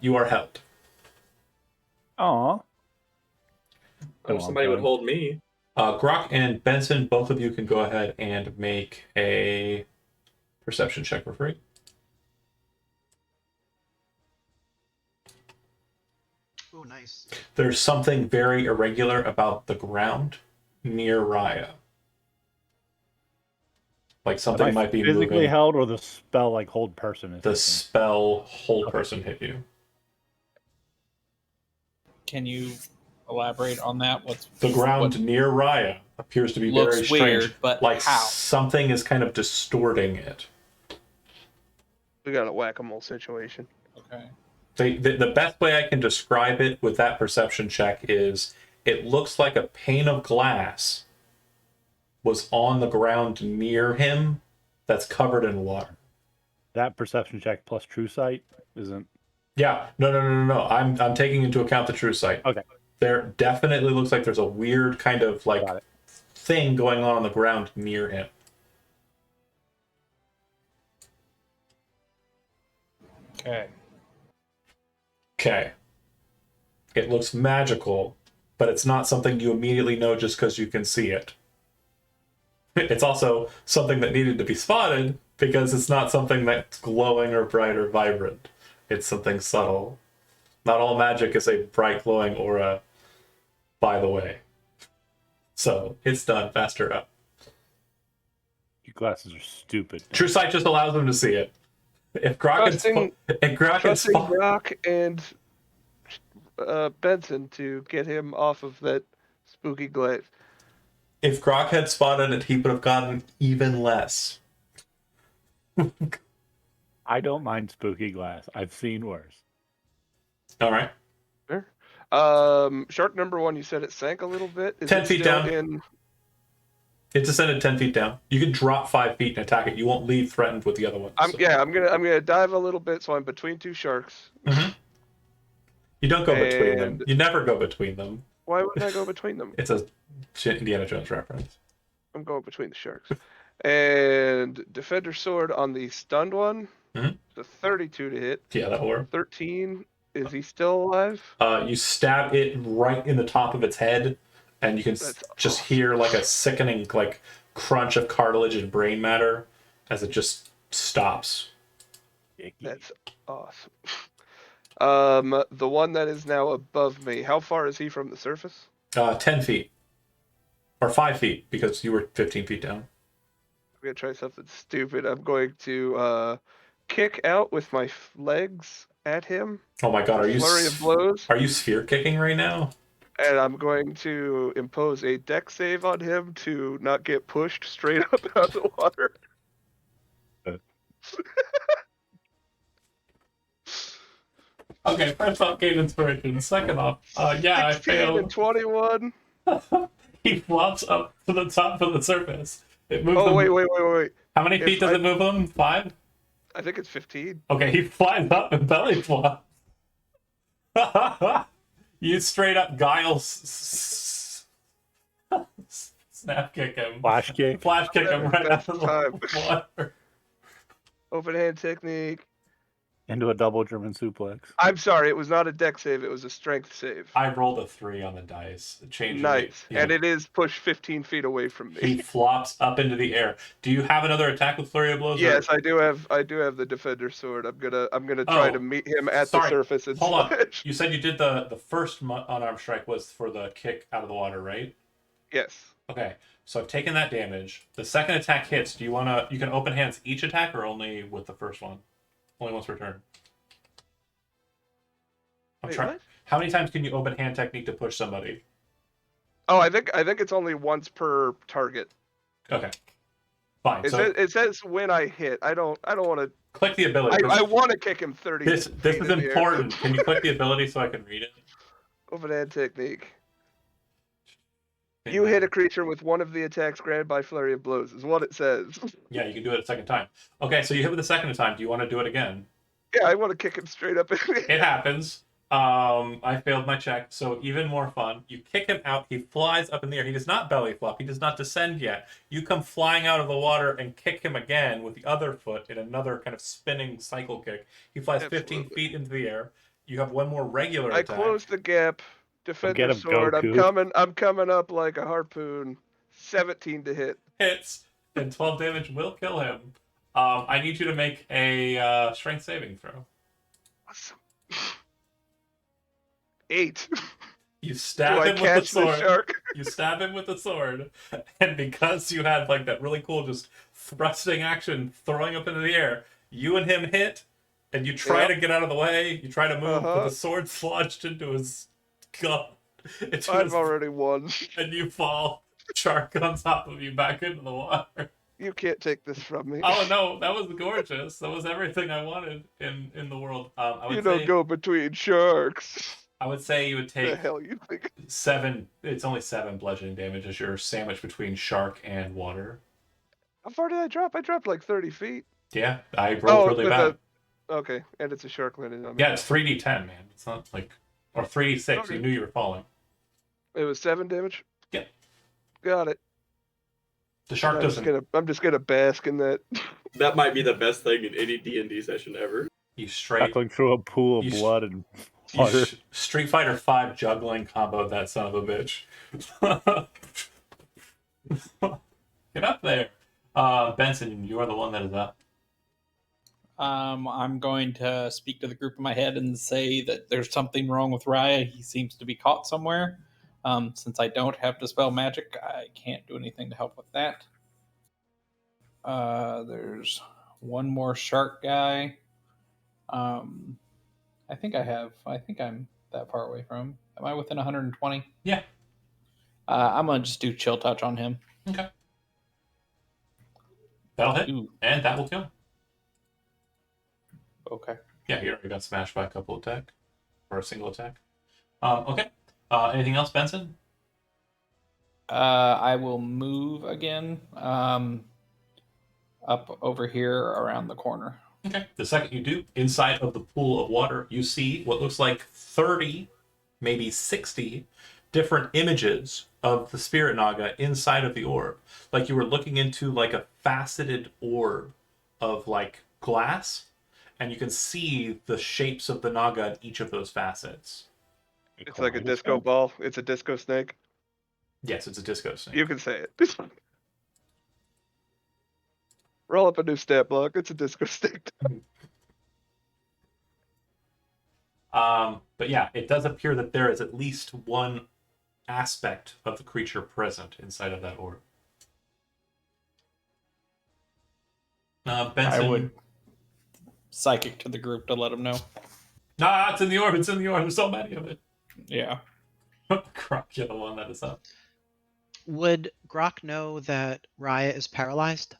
you are held. Aw. I wish somebody would hold me. Grok and Benson, both of you can go ahead and make a perception check for free. Oh, nice. There's something very irregular about the ground near Raya. Like something might be physically moving. held, or the spell like hold person is The hitting? spell hold person hit you. Can you elaborate on that? The ground near Raya appears to be looks very strange. weird, but like how? something is kind of distorting it. We got a whack-a-mole situation. Okay. The best way I can describe it with that perception check is it looks like a pane of glass was on the ground near him that's covered in water. That perception check plus true sight isn't. Yeah, no. I'm taking into account the true sight. Okay. There definitely looks like there's a weird kind of like Got it. thing going on the ground near him. Okay. Okay. It looks magical, but it's not something you immediately know just because you can see it. It's also something that needed to be spotted because it's not something that's glowing or bright or vibrant. It's something subtle. Not all magic is a bright glowing aura, by the way. So it's done. Faster up. Your glasses are stupid. True sight just allows them to see it. If Grok Trusting Grok and Benson to get him off of that spooky glaze. if Grok had spotted it, he would have gotten even less. I don't mind spooky glass. I've seen worse. All right. Sure. Shark number 1, you said it sank a little bit. Is 10 it feet still down. In... It descended 10 feet down. You can drop 5 feet and attack it. You won't leave threatened with the other one. I'm gonna dive a little bit, so I'm between two sharks. Mm-hmm. You don't go between them. You never go between them. Why would I go between them? It's a Indiana Jones reference. I'm going between the sharks. And Defender Sword on the stunned one. Mhm. The 32 to hit. Yeah, that'll work. 13. Is he still alive? You stab it right in the top of its head, and you can just hear like a sickening like crunch of cartilage and brain matter as it just stops. That's awesome. The one that is now above me. How far is he from the surface? 10 feet. Or 5 feet, because you were 15 feet down. I'm gonna try something stupid. I'm going to kick out with my legs at him. Oh my god, Flurry of blows. Are you sphere kicking right now? And I'm going to impose a deck save on him to not get pushed straight up out of the water. Okay, first off, gain inspiration. Second off, yeah, I 16 failed. and 21. He flops up to the top of the surface. It moves. Oh, him. wait. How many feet does it move him? 5? I think it's 15. Okay, he flies up and belly flops. You straight up guile snap kick him. Flash kick. Flash kick him right out of the Time. water. Open hand technique. Into a double German suplex. I'm sorry, it was not a deck save, it was a strength save. I rolled a 3 on the dice. Nice. And it is pushed 15 feet away from me. He flops up into the air. Do you have another attack with Flurry of Blows? Yes, I do have the Defender Sword. I'm gonna try to meet him at the surface and Hold on. slash. You said you did the first unarmed strike was for the kick out of the water, right? Yes. Okay. So I've taken that damage. The second attack hits. Do you wanna? You can open hands each attack or only with the first one? Only once per turn. I'm Wait, trying. what? How many times can you open hand technique to push somebody? Oh, I think it's only once per target. Okay. Fine. It says when I hit. I don't want to. Click the ability. I want to kick him 30. This feet is in the air. important. Can you click the ability so I can read it? Open hand technique. You hit a creature with one of the attacks granted by Flurry of Blows, is what it says. Yeah, you can do it a second time. Okay, so you hit it the second time. Do you want to do it again? Yeah, I want to kick him straight up in the air. It happens. I failed my check, so even more fun. You kick him out. He flies up in the air. He does not belly flop. He does not descend yet. You come flying out of the water and kick him again with the other foot in another kind of spinning cycle kick. He flies 15 feet into the air. You have one more regular I attack. close the gap Defender him, sword. Goku. I'm coming up like a harpoon. 17 to hit. Hits, and 12 damage will kill him. I need you to make a strength saving throw. Awesome. 8. You Do stab I him with the catch the sword. shark? You stab him with the sword, and because you had like that really cool just thrusting action, throwing up into the air, you and him hit, and you try Yep. to get out of the way. You try to move, but Uh-huh. the sword lodged into his gut. I've already won. And you fall, shark on top of you back into the water. You can't take this from me. Oh no, that was gorgeous. That was everything I wanted in the world. I You would don't say go between sharks. I would say you would The take hell you think? 7. It's only 7 bludgeoning damage as you're sandwiched between shark and water. How far did I drop? I dropped like 30 feet. Yeah, I rolled really with bad. Okay, and it's a shark landing on me. Yeah, it's 3d10, man. It's not like or 3d6. Okay. You knew you were falling. It was 7 damage. Yeah. Got it. The shark doesn't. I'm just gonna bask in that. That might be the best thing in any D&D session ever. You straight. Chuckling through a pool of You sh- blood and You water. Street Fighter 5 juggling combo that son of a bitch. Get up there. Benson, you are the one that is up. I'm going to speak to the group in my head and say that there's something wrong with Raya. He seems to be caught somewhere. Since I don't have Dispel Magic, I can't do anything to help with that. There's one more shark guy. I think I'm that far away from him. Am I within 120? Yeah. I'm going to just do Chill Touch on him. Okay. That'll hit. Ooh, And that will kill him. okay. Yeah, he already got smashed by a couple attack. Or a single attack. Okay. Anything else, Benson? I will move again up over here around the corner. Okay. The second you do, inside of the pool of water, you see what looks like 30, maybe 60 different images of the Spirit Naga inside of the orb. Like you were looking into like a faceted orb of like glass, and you can see the shapes of the Naga in each of those facets. It's like a disco ball. It's a disco snake. Yes, it's a disco snake. You can say it. Roll up a new stat block. It's a disco snake. But yeah, it does appear that there is at least one aspect of the creature present inside of that orb. Benson, I would psychic to the group to let them know. Nah, it's in the orb. It's in the orb. There's so many of it. Yeah. Grok, you're the one that is up. Would Grok know that Raya is paralyzed?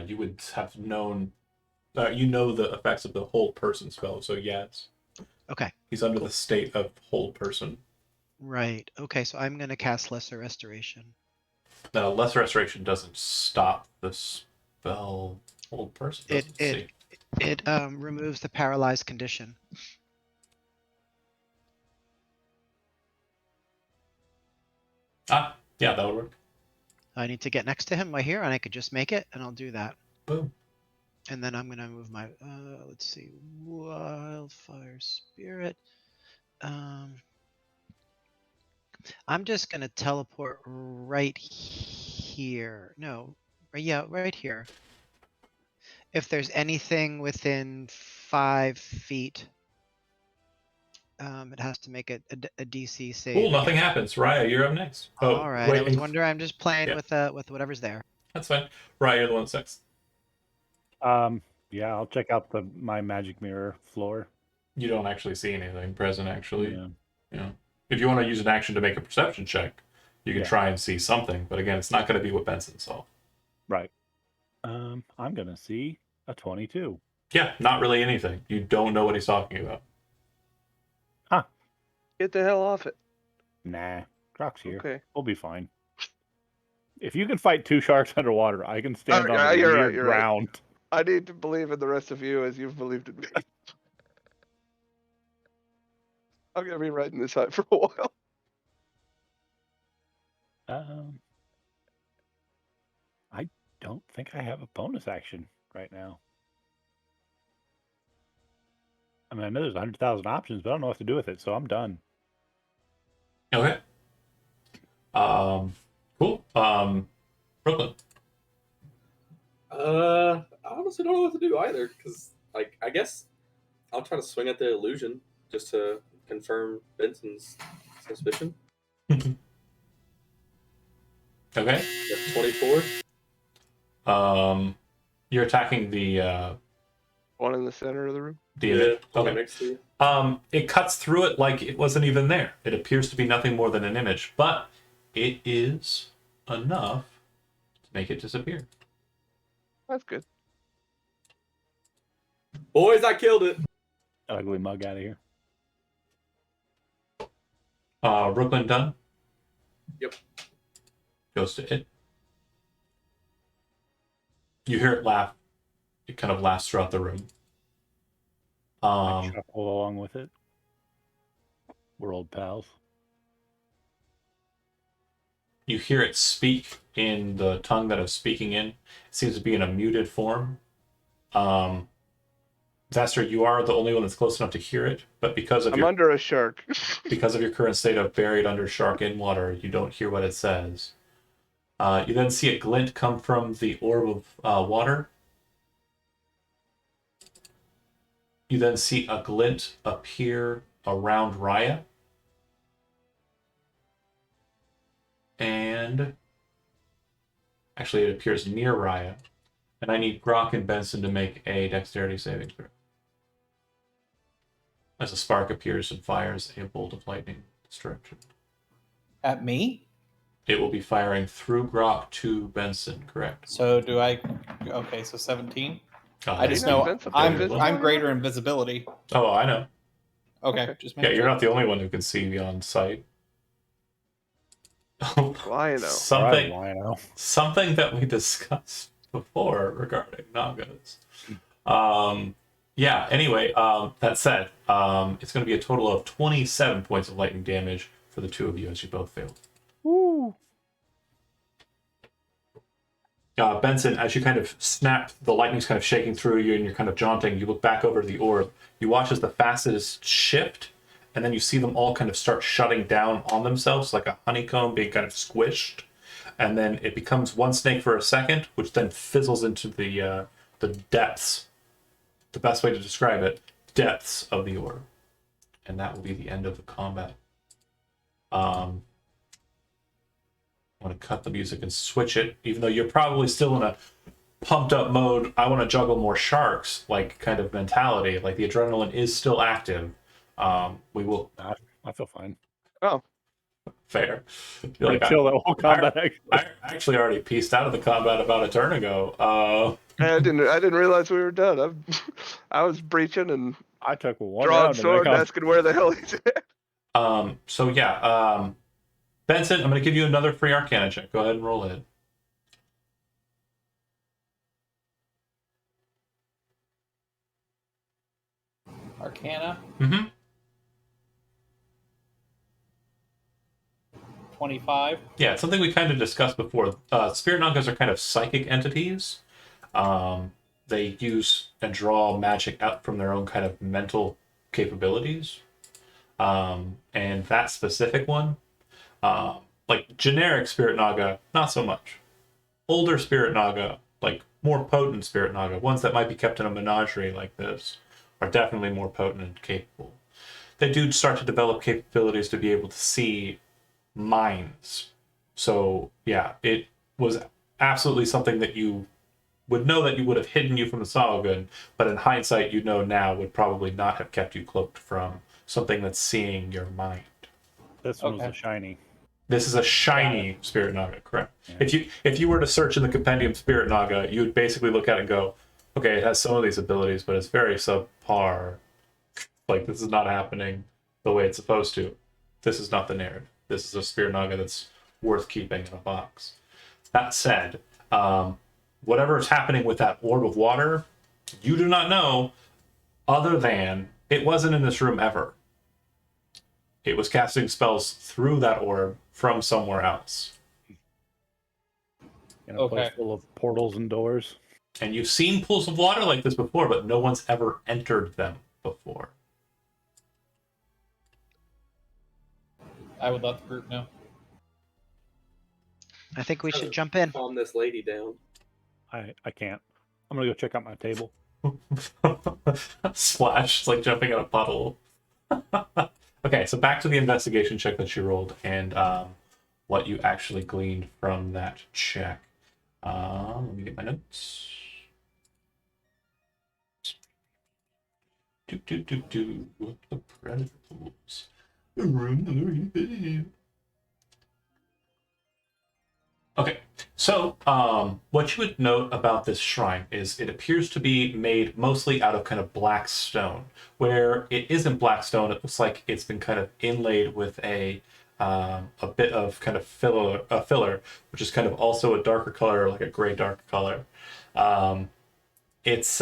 You would have known. You know the effects of the hold person spell, so yes. Okay. He's under the state of hold person. Right. Okay, so I'm going to cast Lesser Restoration. Lesser Restoration doesn't stop the spell hold person. It removes the paralyzed condition. Yeah, that would work. I need to get next to him right here, and I could just make it, and I'll do that. Boom. And then I'm going to move my, let's see, Wildfire Spirit. I'm just going to teleport right here. No, right here. If there's anything within 5 feet, it has to make a DC save. Cool, nothing happens. Raya, you're up next. All right, wait, I was wondering. I'm just playing yeah. with whatever's there. That's fine. Raya, you're the one that's next. Yeah, I'll check out my magic mirror floor. You don't actually see anything present, actually. Yeah. If you want to use an action to make a perception check, you can try and see something. But again, it's not going to be what Benson saw. Right. I'm gonna see a 22. Yeah, not really anything. You don't know what he's talking about. Get the hell off it. Nah, Grok's here. Okay. We'll be fine. If you can fight 2 sharks underwater, I can stand on the you're near ground. Right. I need to believe in the rest of you as you've believed in me. I'm gonna be riding this high for a while. I don't think I have a bonus action right now. I mean, I know there's 100,000 options, but I don't know what to do with it, so I'm done. Okay. Cool. Brooklyn. I honestly don't know what to do either, because like I guess I'll try to swing at the illusion just to confirm Benson's suspicion. Okay. That's 24. You're attacking the One in the center of the room. image. one Okay. next to you. It cuts through it like it wasn't even there. It appears to be nothing more than an image, but it is enough to make it disappear. That's good. Boys, I killed it. Ugly mug out of here. Brooklyn done? Yep. Goes to it. You hear it laugh. It kind of laughs throughout the room. I chuckle along with it. We're old pals. You hear it speak in the tongue that it's speaking in. It seems to be in a muted form. Vester, you are the only one that's close enough to hear it, but because of I'm under a shark. because of your current state of buried under shark in water, you don't hear what it says. You then see a glint come from the orb of water. You then see a glint appear around Raya. And actually it appears near Raya. And I need Grok and Benson to make a dexterity saving throw. As a spark appears and fires a bolt of lightning this direction. At me? It will be firing through Grok to Benson, correct? So do I? Okay, so 17. I just Yeah, know Benson, I'm invisible I'm anymore? greater invisibility. Oh, I know. Okay, just Yeah, making you're sure. not the only one who can see beyond sight. Lino. Something, Right, Lino. something that we discussed before regarding Nagas. Yeah, anyway, that said, it's going to be a total of 27 points of lightning damage for the two of you as you both failed. Woo! Benson, as you kind of snap, the lightning's kind of shaking through you and you're kind of jaunting, you look back over the orb, you watch as the facets shift, and then you see them all kind of start shutting down on themselves like a honeycomb being kind of squished. And then it becomes one snake for a second, which then fizzles into the depths. The best way to describe it, depths of the orb. And that will be the end of the combat. I want to cut the music and switch it, even though you're probably still in a pumped up mode. I want to juggle more sharks, like kind of mentality. Like the adrenaline is still active. We will. I feel fine. Fair. You're Like, like, chill that whole combat. I actually already pieced out of the combat about a turn ago. I didn't realize we were done. I was breaching and I took one drawing round to sword, make and up. asking where the hell he's at. So yeah, Benson, I'm going to give you another free Arcana check. Go ahead and roll it. Arcana. Mm-hmm. 25. Yeah, it's something we kind of discussed before. Spirit Nagas are kind of psychic entities. They use and draw magic out from their own kind of mental capabilities. And that specific one, like generic Spirit Naga, not so much. Older Spirit Naga, like more potent Spirit Naga, ones that might be kept in a menagerie like this, are definitely more potent and capable. They do start to develop capabilities to be able to see minds. So yeah, it was absolutely something that you would know that you would have hidden you from the Saga, but in hindsight you know now would probably not have kept you cloaked from something that's seeing your mind. This one was Okay. a shiny. This is a shiny Spirit Naga, correct? Yeah. If you were to search in the compendium Spirit Naga, you would basically look at it and go, okay, it has some of these abilities, but it's very subpar. Like, this is not happening the way it's supposed to. This is not the narrative. This is a Spirit Naga that's worth keeping in a box. That said, whatever is happening with that orb of water, you do not know, other than it wasn't in this room ever. It was casting spells through that orb from somewhere else. In a place Okay. full of portals and doors. And you've seen pools of water like this before, but no one's ever entered them before. I would let the group know. I think we should jump in. Calm this lady down. I can't. I'm gonna go check out my table. Splash, it's like jumping in a puddle. Okay, so back to the investigation check that you rolled and what you actually gleaned from that check. Let me get my notes. The predators. Okay, so what you would note about this shrine is it appears to be made mostly out of kind of black stone. Where it isn't black stone, it looks like it's been kind of inlaid with a bit of kind of filler, which is kind of also a darker color, like a gray dark color. It's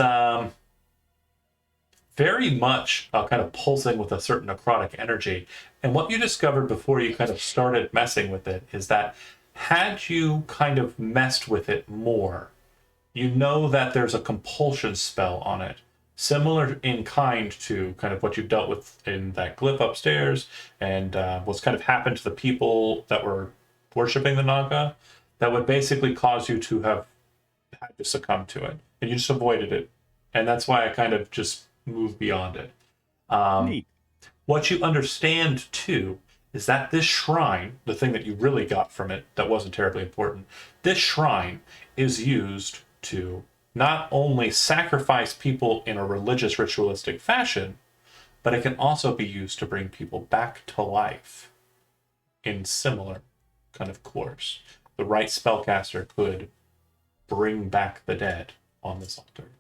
very much kind of pulsing with a certain necrotic energy. And what you discovered before you kind of started messing with it is that had you kind of messed with it more, you know that there's a compulsion spell on it, similar in kind to kind of what you dealt with in that glyph upstairs and what's kind of happened to the people that were worshipping the Naga, that would basically cause you to have had to succumb to it. And you just avoided it. And that's why I kind of just moved beyond it. Neat. What you understand, too, is that this shrine, the thing that you really got from it that wasn't terribly important, this shrine is used to not only sacrifice people in a religious ritualistic fashion, but it can also be used to bring people back to life in similar kind of course. The right spellcaster could bring back the dead on this altar.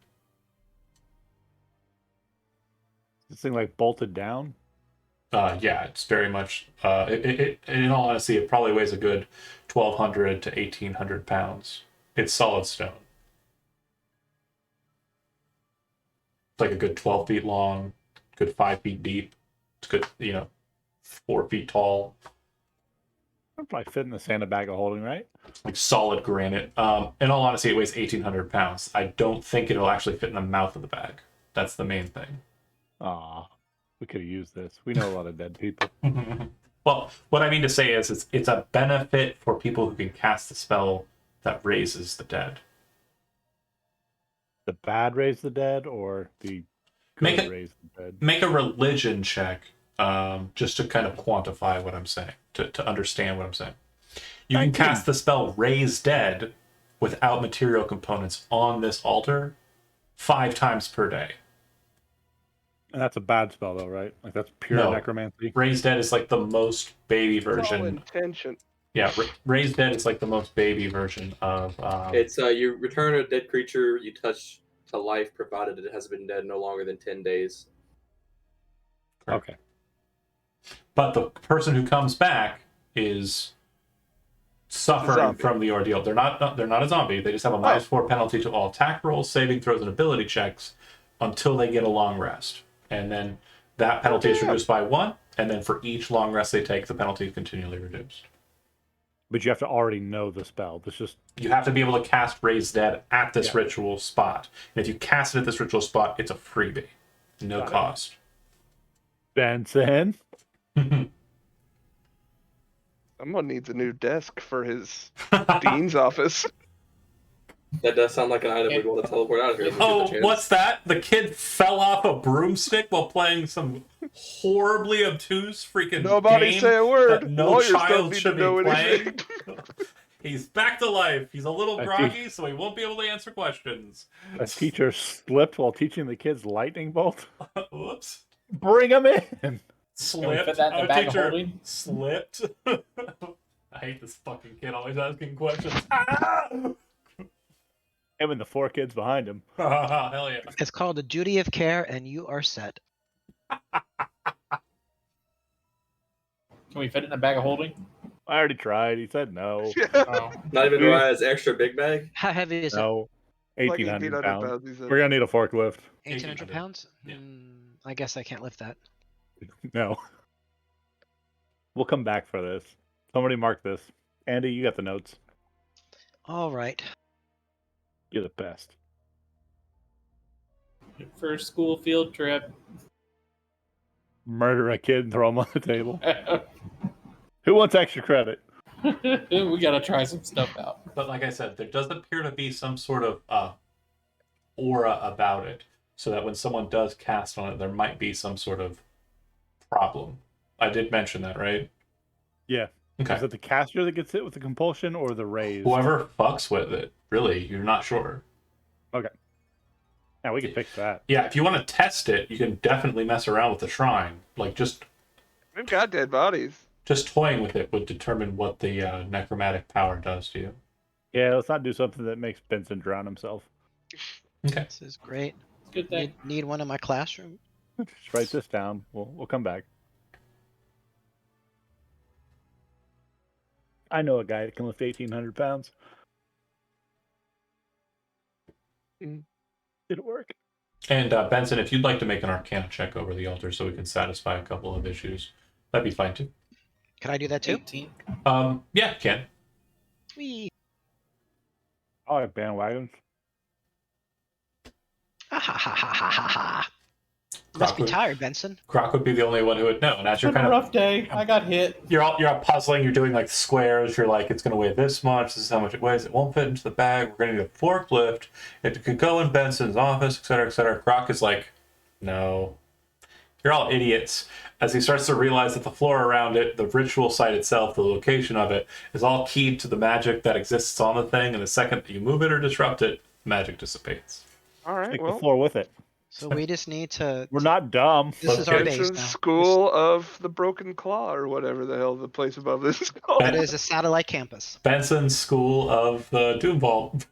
This thing like bolted down. Yeah, it's very much. In all honesty, it probably weighs a good 1,200 to 1,800 pounds. It's solid stone. It's like a good 12 feet long, good 5 feet deep. It's good, 4 feet tall. It'll probably fit in the sandbag of holding, right? Like solid granite. In all honesty, it weighs 1,800 pounds. I don't think it'll actually fit in the mouth of the bag. That's the main thing. Aw, we could have used this. We know a lot of dead people. Well, what I mean to say is it's a benefit for people who can cast the spell that raises the dead. The bad raise the dead, or the Make good it- raise the dead? Make a religion check just to kind of quantify what I'm saying, to understand what I'm saying. You can 19. cast the spell Raise Dead without material components on this altar 5 times per day. And that's a bad spell, though, right? Like that's pure No. necromancy. Raise Dead is like the most baby It's all version. intention. Yeah, Raise Dead is like the most baby version of. It's you return a dead creature you touch to life, provided it has been dead no longer than 10 days. Okay. But the person who comes back is suffering Zombie. from the ordeal. They're not a zombie. They just have a -4 penalty to all attack rolls, saving throws, and ability checks until they get a long rest. And then that penalty is reduced by 1, and then for each long rest they take, the penalty is continually reduced. But you have to already know the spell. This just You have to be able to cast Raise Dead at this Yeah. ritual spot. And if you cast it at this ritual spot, it's a freebie. No Got it. cost. Benson. Someone needs a new desk for his dean's office. That does sound like an item we'd want to teleport out of here. if we get Oh, the chance. what's that? The kid fell off a broomstick while playing some horribly obtuse freaking Nobody game say a word. that no Lawyers don't child need should to be know playing. anything. He's back to life. He's a little I groggy, so he won't be able to answer questions. A teacher slipped while teaching the kids lightning bolt. Whoops. Bring him in. Slipped. fit that in the Our bag of teacher holding? slipped. I hate this fucking kid always asking questions. Ah! Him and the 4 kids behind him. Hell yeah. It's called a duty of care, and you are set. Can we fit it in a bag of holding? I already tried. He said no. Oh. Not even Raya's extra big bag? How heavy is No. Like 1,800 pounds. pounds. He said. We're gonna need a forklift. it? 1,800 pounds? Yeah. I guess I can't lift that. No. We'll come back for this. Somebody mark this. Andy, you got the notes. All right. You're the best. First school field trip. Murder a kid and throw him on the table. Who wants extra credit? We gotta try some stuff out. But like I said, there does appear to be some sort of aura about it, so that when someone does cast on it, there might be some sort of problem. I did mention that, right? Yeah. Okay. Is it the caster that gets hit with the compulsion or the raise? Whoever fucks with it, really, you're not sure. Okay. Now we can fix that. Yeah, if you want to test it, you can definitely mess around with the shrine. Like just We've got dead bodies. toying with it would determine what the necromantic power does to you. Yeah, let's not do something that makes Benson drown himself. Okay. This is great. Good thing. Need one in my classroom. Just write this down. We'll come back. I know a guy that can lift 1,800 pounds. It'll work. And Benson, if you'd like to make an Arcana check over the altar so we can satisfy a couple of issues, that'd be fine too. Can I do that too? 18. Yeah, can. Whee! I like bandwagons. Ha ha ha ha ha ha ha. You must be Croc would- tired, Benson. Croc would be the only one who would know. And as It's you're been kind a of rough day. I got hit. you're all puzzling, you're doing like squares, you're like, it's gonna weigh this much, this is how much it weighs, it won't fit into the bag, we're gonna need a forklift, it could go in Benson's office, etc., etc. Croc is like, no. You're all idiots. As he starts to realize that the floor around it, the ritual site itself, the location of it, is all keyed to the magic that exists on the thing, and the second that you move it or disrupt it, magic dissipates. All right, Take the well, floor with it. So we just need to. We're not dumb. This is our days Benson's now. School of the Broken Claw, or whatever the hell the place above this is called. That is a satellite campus. Benson's School of the Doom Vault.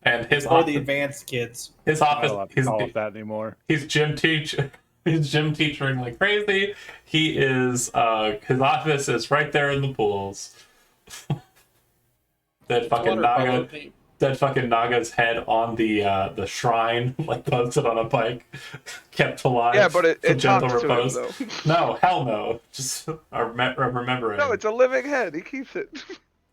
And his Or the office, advanced kids. his I office, don't have to call it that anymore. he's gym teaching like crazy. He is his office is right there in the pools. that fucking Water polo Naga, team. that fucking Naga's head on the shrine, like posted on a pike, kept alive. Yeah, but for it gentle talks to him, repose. though. No, hell no. Just remember it. No, it's a living head. He keeps it.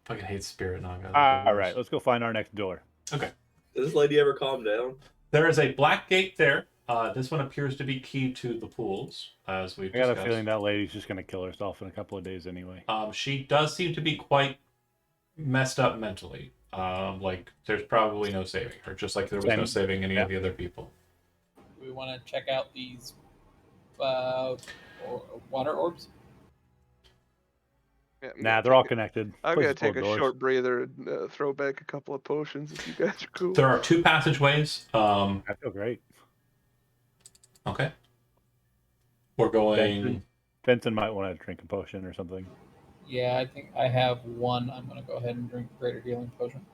Fucking hate Spirit Naga. All right, let's go find our next door. Okay. Does this lady ever calm down? There is a black gate there. This one appears to be key to the pools, as we've I got discussed. a feeling that lady's just gonna kill herself in a couple of days anyway. She does seem to be quite messed up mentally. Like there's probably no saving her, just like there was no Same. saving any of the other people. We want to check out these water orbs. Yeah, I'm Nah, gonna they're all take connected. I'm Place gonna is full take of a doors. short breather and throw back a couple of potions if you guys are cool. There are two passageways. I feel great. Okay. We're going. Benson might want to drink a potion or something. Yeah, I think I have one. I'm going to go ahead and drink Greater Healing Potion.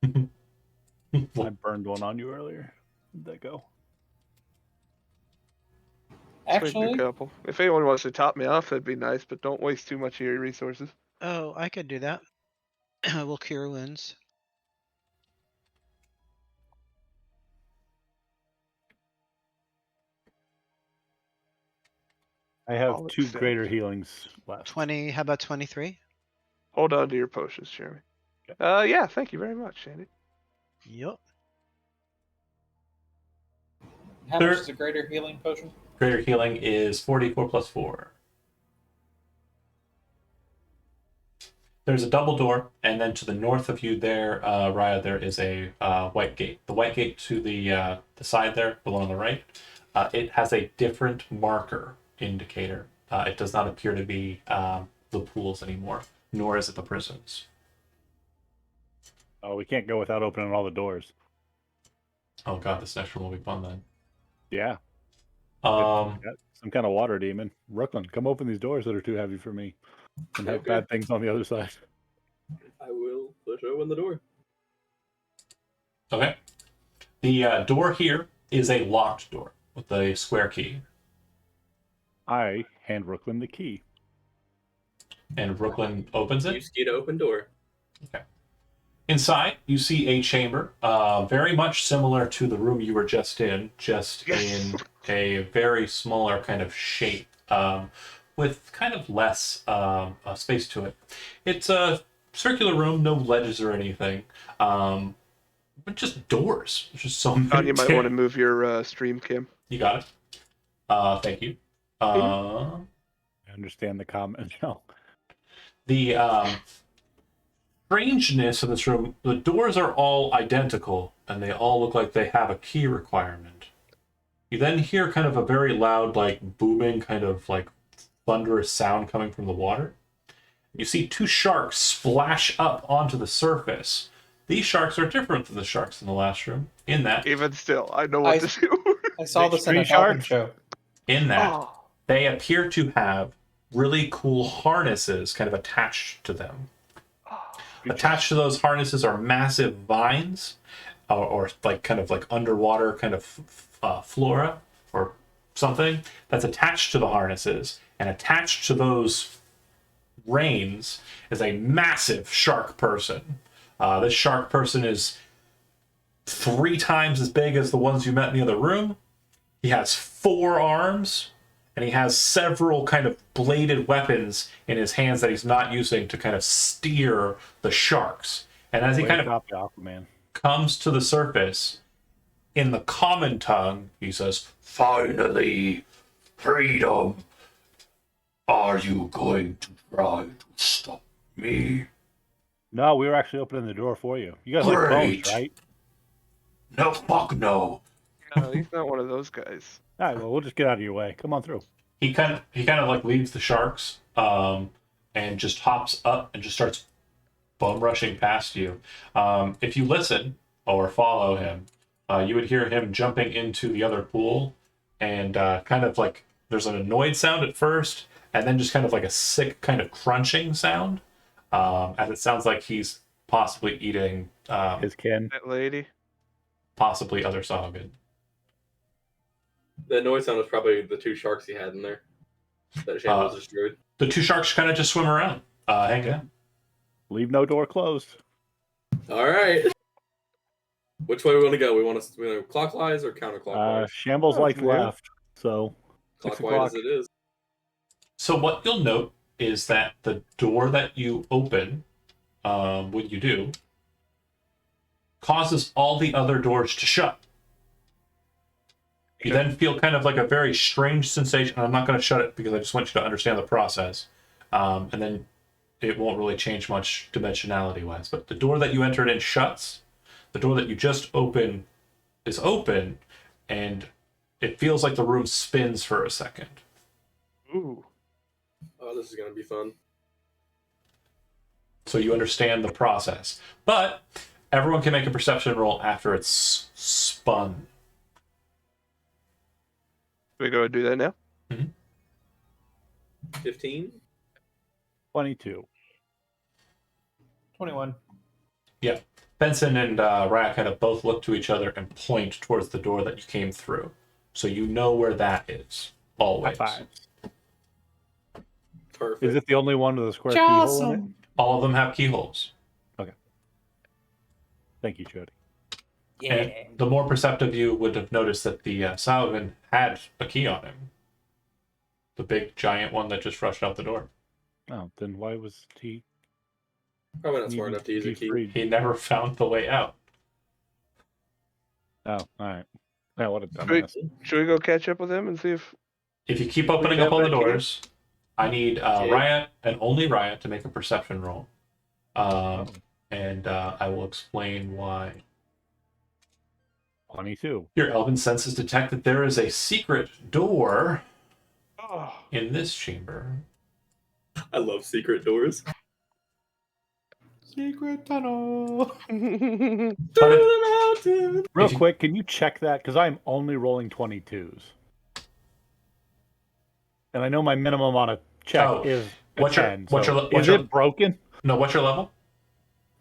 I burned one on you earlier. Where'd that go? Take Actually, a couple. If anyone wants to top me off, that'd be nice, but don't waste too much of your resources. Oh, I could do that. We'll cure wounds. I have I'll 2 accept. greater healings left. 20. How about 23? Hold on to your potions, Jeremy. Yeah, thank you very much, Andy. Yup. how There- much is a Greater Healing Potion? Greater healing is 44 plus 4. There's a double door, and then to the north of you there, Raya, there is a white gate. The white gate to the side there, the one on the right, it has a different marker indicator. It does not appear to be the pools anymore, nor is it the prisons. Oh, we can't go without opening all the doors. Oh god, this next one will be fun then. Yeah. Um, Got some kind of water demon. Brooklyn, come open these doors that are too heavy for me. And have Okay. bad things on the other side. I will push open the door. okay. The door here is a locked door with a square key. I hand Brooklyn the key. And Brooklyn opens it. Use key to open door. Inside, you see a chamber, very much similar to the room you were just in, just Yes. in a very smaller kind of shape, with kind of less space to it. It's a circular room, no ledges or anything, but just doors. There's just so many. John, you might want to move your stream cam. You got it. Thank you. Yeah, I understand the comment. No. The strangeness of this room, the doors are all identical, and they all look like they have a key requirement. You then hear kind of a very loud, like, booming, kind of, like, thunderous sound coming from the water. You see two sharks splash up onto the surface. These sharks are different than the sharks in the last room, in that Even still, I know what to do. I saw this in a Extreme Dolphin sharks? show. Oh, they appear to have really cool harnesses kind of attached to them. Attached to those harnesses are massive vines, or like kind of like underwater kind of flora or something that's attached to the harnesses, and attached to those reins is a massive shark person. This shark person is 3 times as big as the ones you met in the other room. He has 4 arms, and he has several kind of bladed weapons in his hands that he's not using to kind of steer the sharks. And as he kind of Aquaman. comes to the surface, in the common tongue, he says, "Finally, freedom. Are you going to try to stop me?" No, we were actually opening the door for you. You guys like Great. bones, right? No, fuck no. no, he's not one of those guys. All right, well, we'll just get out of your way. Come on through. He kind of like leaves the sharks, and just hops up and just starts bum rushing past you. If you listen or follow him, you would hear him jumping into the other pool, and kind of like there's an annoyed sound at first, and then just kind of like a sick kind of crunching sound, as it sounds like he's possibly eating His kin. That lady. possibly other Saga. The noise sound was probably the 2 sharks he had in there that Shambles destroyed. The 2 sharks kind of just swim around, hanging out. Leave no door closed. All right. Which way we want to go? We want to clockwise or counterclockwise? Shambles Oh, like man. left. So 6 Clockwise o'clock. as it is. So what you'll note is that the door that you open, when you do, causes all the other doors to shut. You then feel kind of like a very strange sensation. I'm not going to shut it because I just want you to understand the process. And then it won't really change much dimensionality-wise. But the door that you entered in shuts. The door that you just opened is open, and it feels like the room spins for a second. Ooh. Oh, this is going to be fun. So you understand the process. But everyone can make a perception roll after it's spun. We go and do that now. 15? 22. 21. Yeah. Benson and Ryak kind of both look to each other and point towards the door that you came through. So you know where that is. Always. High five. Perfect. Is it the only one with a square keyhole in it? All of them have keyholes. Thank you, Jody. And the more perceptive you would have noticed that the Salvin had a key on him. The big giant one that just rushed out the door. Oh, then why was he? Probably not smart enough to use a key. freed? He never found the way out. Oh, all right. Yeah, what a Wait. dumbass. Should we go catch up with him and see if If you keep opening have up all the that key? doors, I need Riot and only Riot to make a perception roll. And I will explain why. 22. Your elven senses detect that there is a secret door Oh, in this chamber. I love secret doors. Secret tunnel. But Through the mountain. Real If you- quick, can you check that? Because I'm only rolling 22s. And I know my minimum on a check Oh, is a what's your- 10. what's so your- what's is your- it broken? No, what's your level?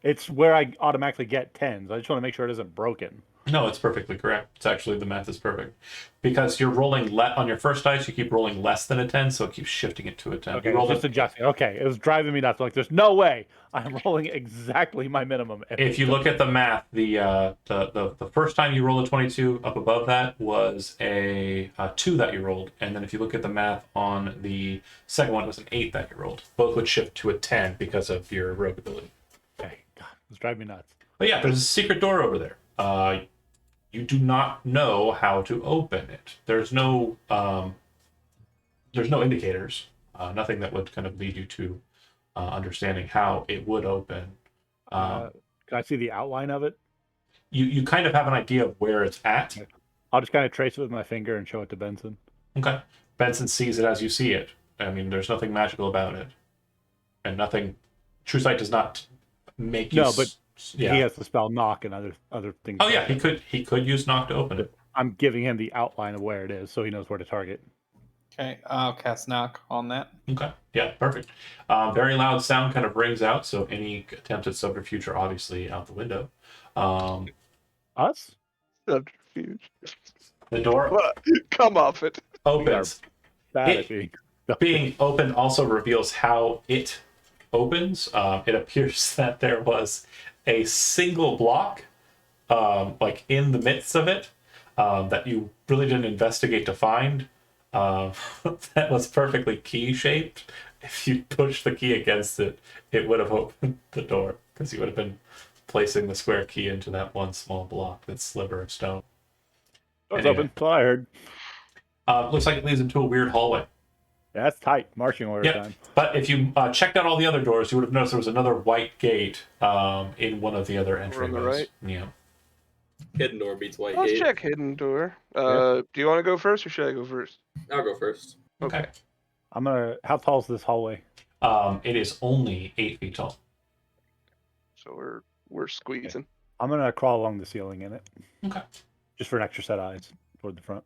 It's where I automatically get 10s. I just want to make sure it isn't broken. No, it's perfectly correct. It's actually, the math is perfect. Because you're rolling on your first dice, you keep rolling less than a 10, so it keeps shifting it to a 10. Okay, You rolled just a- adjusting. Okay, it was driving me nuts. Like, there's no way I'm rolling exactly my minimum. if you look at the math, the first time you rolled a 22, up above that was a 2 that you rolled. And then if you look at the math on the second one, it was an 8 that you rolled. Both would shift to a 10 because of your rogue ability. Okay, God, it's driving me nuts. But yeah, there's a secret door over there. You do not know how to open it. There's no indicators. Nothing that would kind of lead you to understanding how it would open. Can I see the outline of it? You kind of have an idea of where it's at. I'll just kind of trace it with my finger and show it to Benson. Okay. Benson sees it as you see it. I mean, there's nothing magical about it. And nothing... True Sight does not make you... No, but yeah. he has to spell knock and other things. Oh, yeah, he could use knock to open it. I'm giving him the outline of where it is, so he knows where to target. Okay, I'll cast knock on that. Okay. Yeah, perfect. Very loud sound kind of rings out, so any attempt at subterfuge are obviously out the window. Us? Subterfuge. The door What? Come off it. opens. Bad It- at being. Being open also reveals how it opens. It appears that there was a single block, like in the midst of it, that you really didn't investigate to find. That was perfectly key shaped. If you pushed the key against it, it would have opened the door because you would have been placing the square key into that one small block, that sliver of stone. Door's Anyway. open. That's all I heard. Looks like it leads into a weird hallway. Yeah, that's tight. Marching order Yep. time. But if you checked out all the other doors, you would have noticed there was another white gate in one of the other Over on the entryways. right? Yeah. Hidden door beats white Let's gate. check hidden door. Yeah. Do you want to go first, or should I go first? I'll go first. Okay. I'm gonna. How tall is this hallway? It is only 8 feet tall. So we're squeezing. I'm gonna crawl along the ceiling in it. Okay. Just for an extra set of eyes toward the front.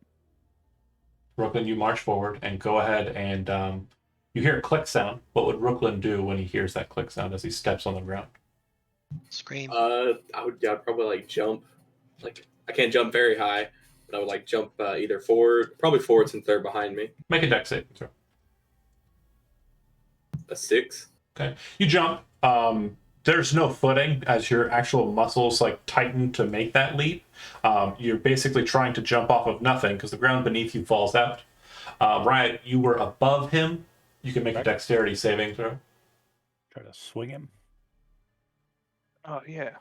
Brooklyn, you march forward and go ahead and you hear a click sound. What would Brooklyn do when he hears that click sound as he steps on the ground? Scream. I'd probably like jump. Like I can't jump very high, but I would like jump either forward, probably forward since they're behind me. Make a dex saving throw. A 6. Okay. You jump. There's no footing as your actual muscles like tighten to make that leap. You're basically trying to jump off of nothing because the ground beneath you falls out. Riot, you were above him. You can make a dexterity saving throw. Try to swing him. Oh yeah.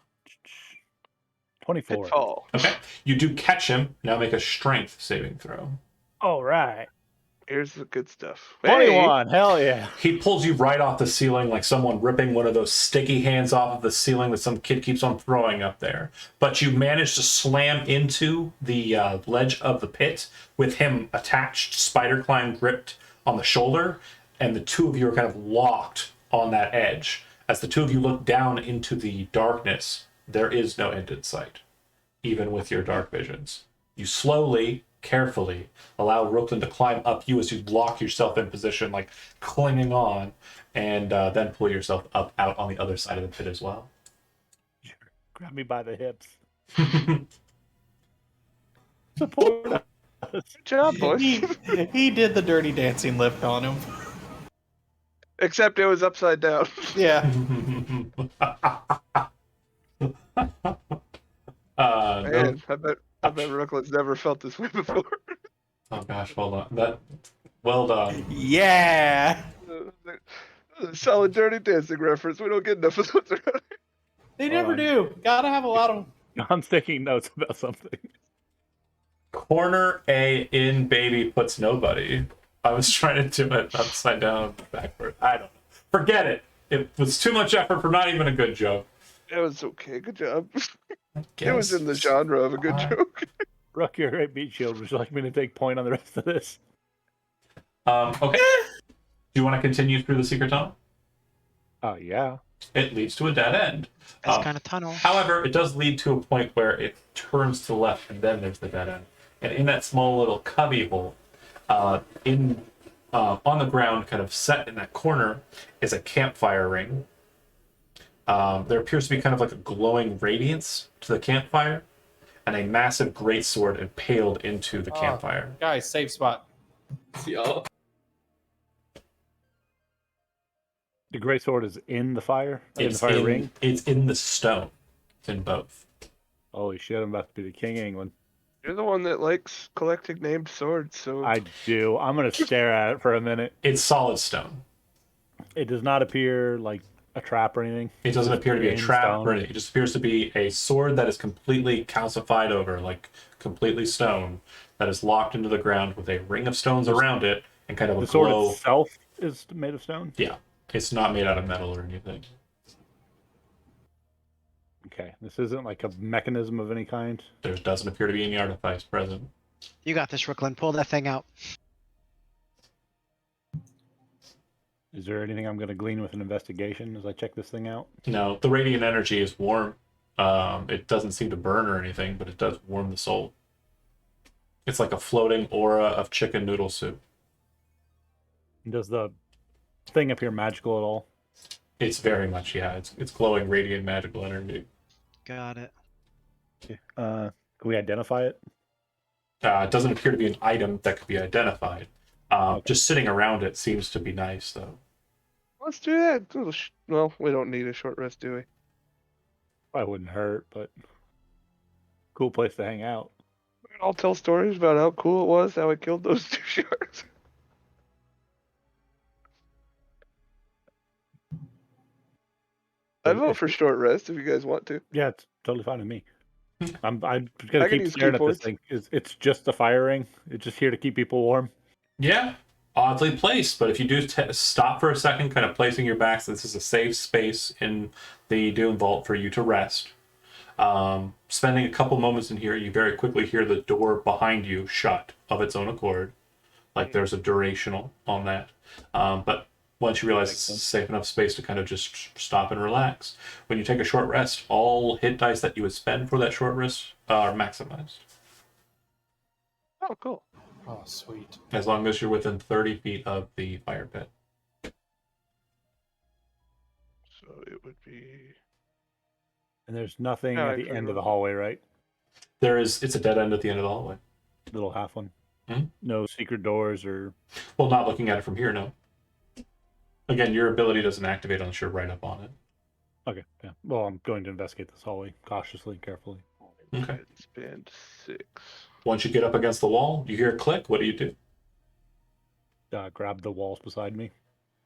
24. Pitfall. Okay. You do catch him. Now make a strength saving throw. All right. Here's the good stuff. 21. Hell yeah. He pulls you right off the ceiling like someone ripping one of those sticky hands off of the ceiling that some kid keeps on throwing up there. But you manage to slam into the ledge of the pit with him attached, spider climb gripped on the shoulder, and the two of you are kind of locked on that edge. As the two of you look down into the darkness, there is no end in sight, even with your dark visions. You slowly, carefully allow Brooklyn to climb up you as you lock yourself in position, like clinging on, and then pull yourself up out on the other side of the pit as well. Grab me by the hips. Support us. Good job, boys. He did the dirty dancing lift on him. Except it was upside down. Yeah. No. Man, I bet Brooklyn's never felt this way before. Oh gosh, hold on. Well done. Yeah. Solid Dirty Dancing reference. We don't get enough of those around. They never do. Gotta have a lot of them. I'm taking notes about something. Corner A in baby puts nobody. I was trying to do it upside down, backward. I don't know. Forget it. It was too much effort for not even a good joke. It was okay. Good job. It Guess. was in the genre of a good joke. Brooke, you're a great beat shield. Would you like me to take point on the rest of this? Okay. Do you want to continue through the secret tunnel? Oh, yeah. It leads to a dead end. That's kind of tunnel. However, it does lead to a point where it turns to the left, and then there's the dead end. And in that small little cubby hole, on the ground, kind of set in that corner, is a campfire ring. There appears to be kind of like a glowing radiance to the campfire, and a massive greatsword impaled into the campfire. Guys, safe spot. Yeah. The great sword is in the fire? In the fire ring? It's in the stone. It's in both. Holy shit, I'm about to be the King of England. You're the one that likes collecting named swords, so I do. I'm going to stare at it for a minute. It's solid stone. It does not appear like a trap or anything. It doesn't appear to be a In trap stone. or anything. It just appears to be a sword that is completely calcified over, like completely stone, that is locked into the ground with a ring of stones around it and kind of a The sword glow. itself is made of stone? Yeah. It's not made out of metal or anything. Okay, this isn't like a mechanism of any kind. There doesn't appear to be any artifacts present. You got this, Rooklyn. Pull that thing out. Is there anything I'm going to glean with an investigation as I check this thing out? No, the radiant energy is warm. It doesn't seem to burn or anything, but it does warm the soul. It's like a floating aura of chicken noodle soup. Does the thing appear magical at all? It's very much, yeah. It's glowing radiant magical energy. Got it. Okay. Can we identify it? It doesn't appear to be an item that could be identified. Just sitting around it seems to be nice, though. Let's do that. Well, we don't need a short rest, do we? Probably wouldn't hurt, but cool place to hang out. I'll tell stories about how cool it was, how I killed those 2 sharks. I vote for short rest if you guys want to. Yeah, it's totally fine with me. I'm gonna I can keep use staring at this keyboards. thing. It's just a fire ring. It's just here to keep people warm. Yeah, oddly placed, but if you do stop for a second, kind of placing your back, so this is a safe space in the Doom Vault for you to rest. Spending a couple moments in here, you very quickly hear the door behind you shut of its own accord. Like there's a durational on that. But once you realize it's a safe enough space to kind of just stop and relax, when you take a short rest, all hit dice that you would spend for that short rest are maximized. Oh, cool. Oh, sweet. As long as you're within 30 feet of the fire pit. So it would be. And there's nothing Oh, at I the forgot end of the about hallway, right? It's a dead end at the end of the hallway. Little half one. Mhm. No secret doors or. Well, not looking at it from here, no. Again, your ability doesn't activate unless you're right up on it. Okay, yeah. Well, I'm going to investigate this hallway cautiously, carefully. Okay. Spend 6. Once you get up against the wall, you hear a click. What do you do? Grab the walls beside me.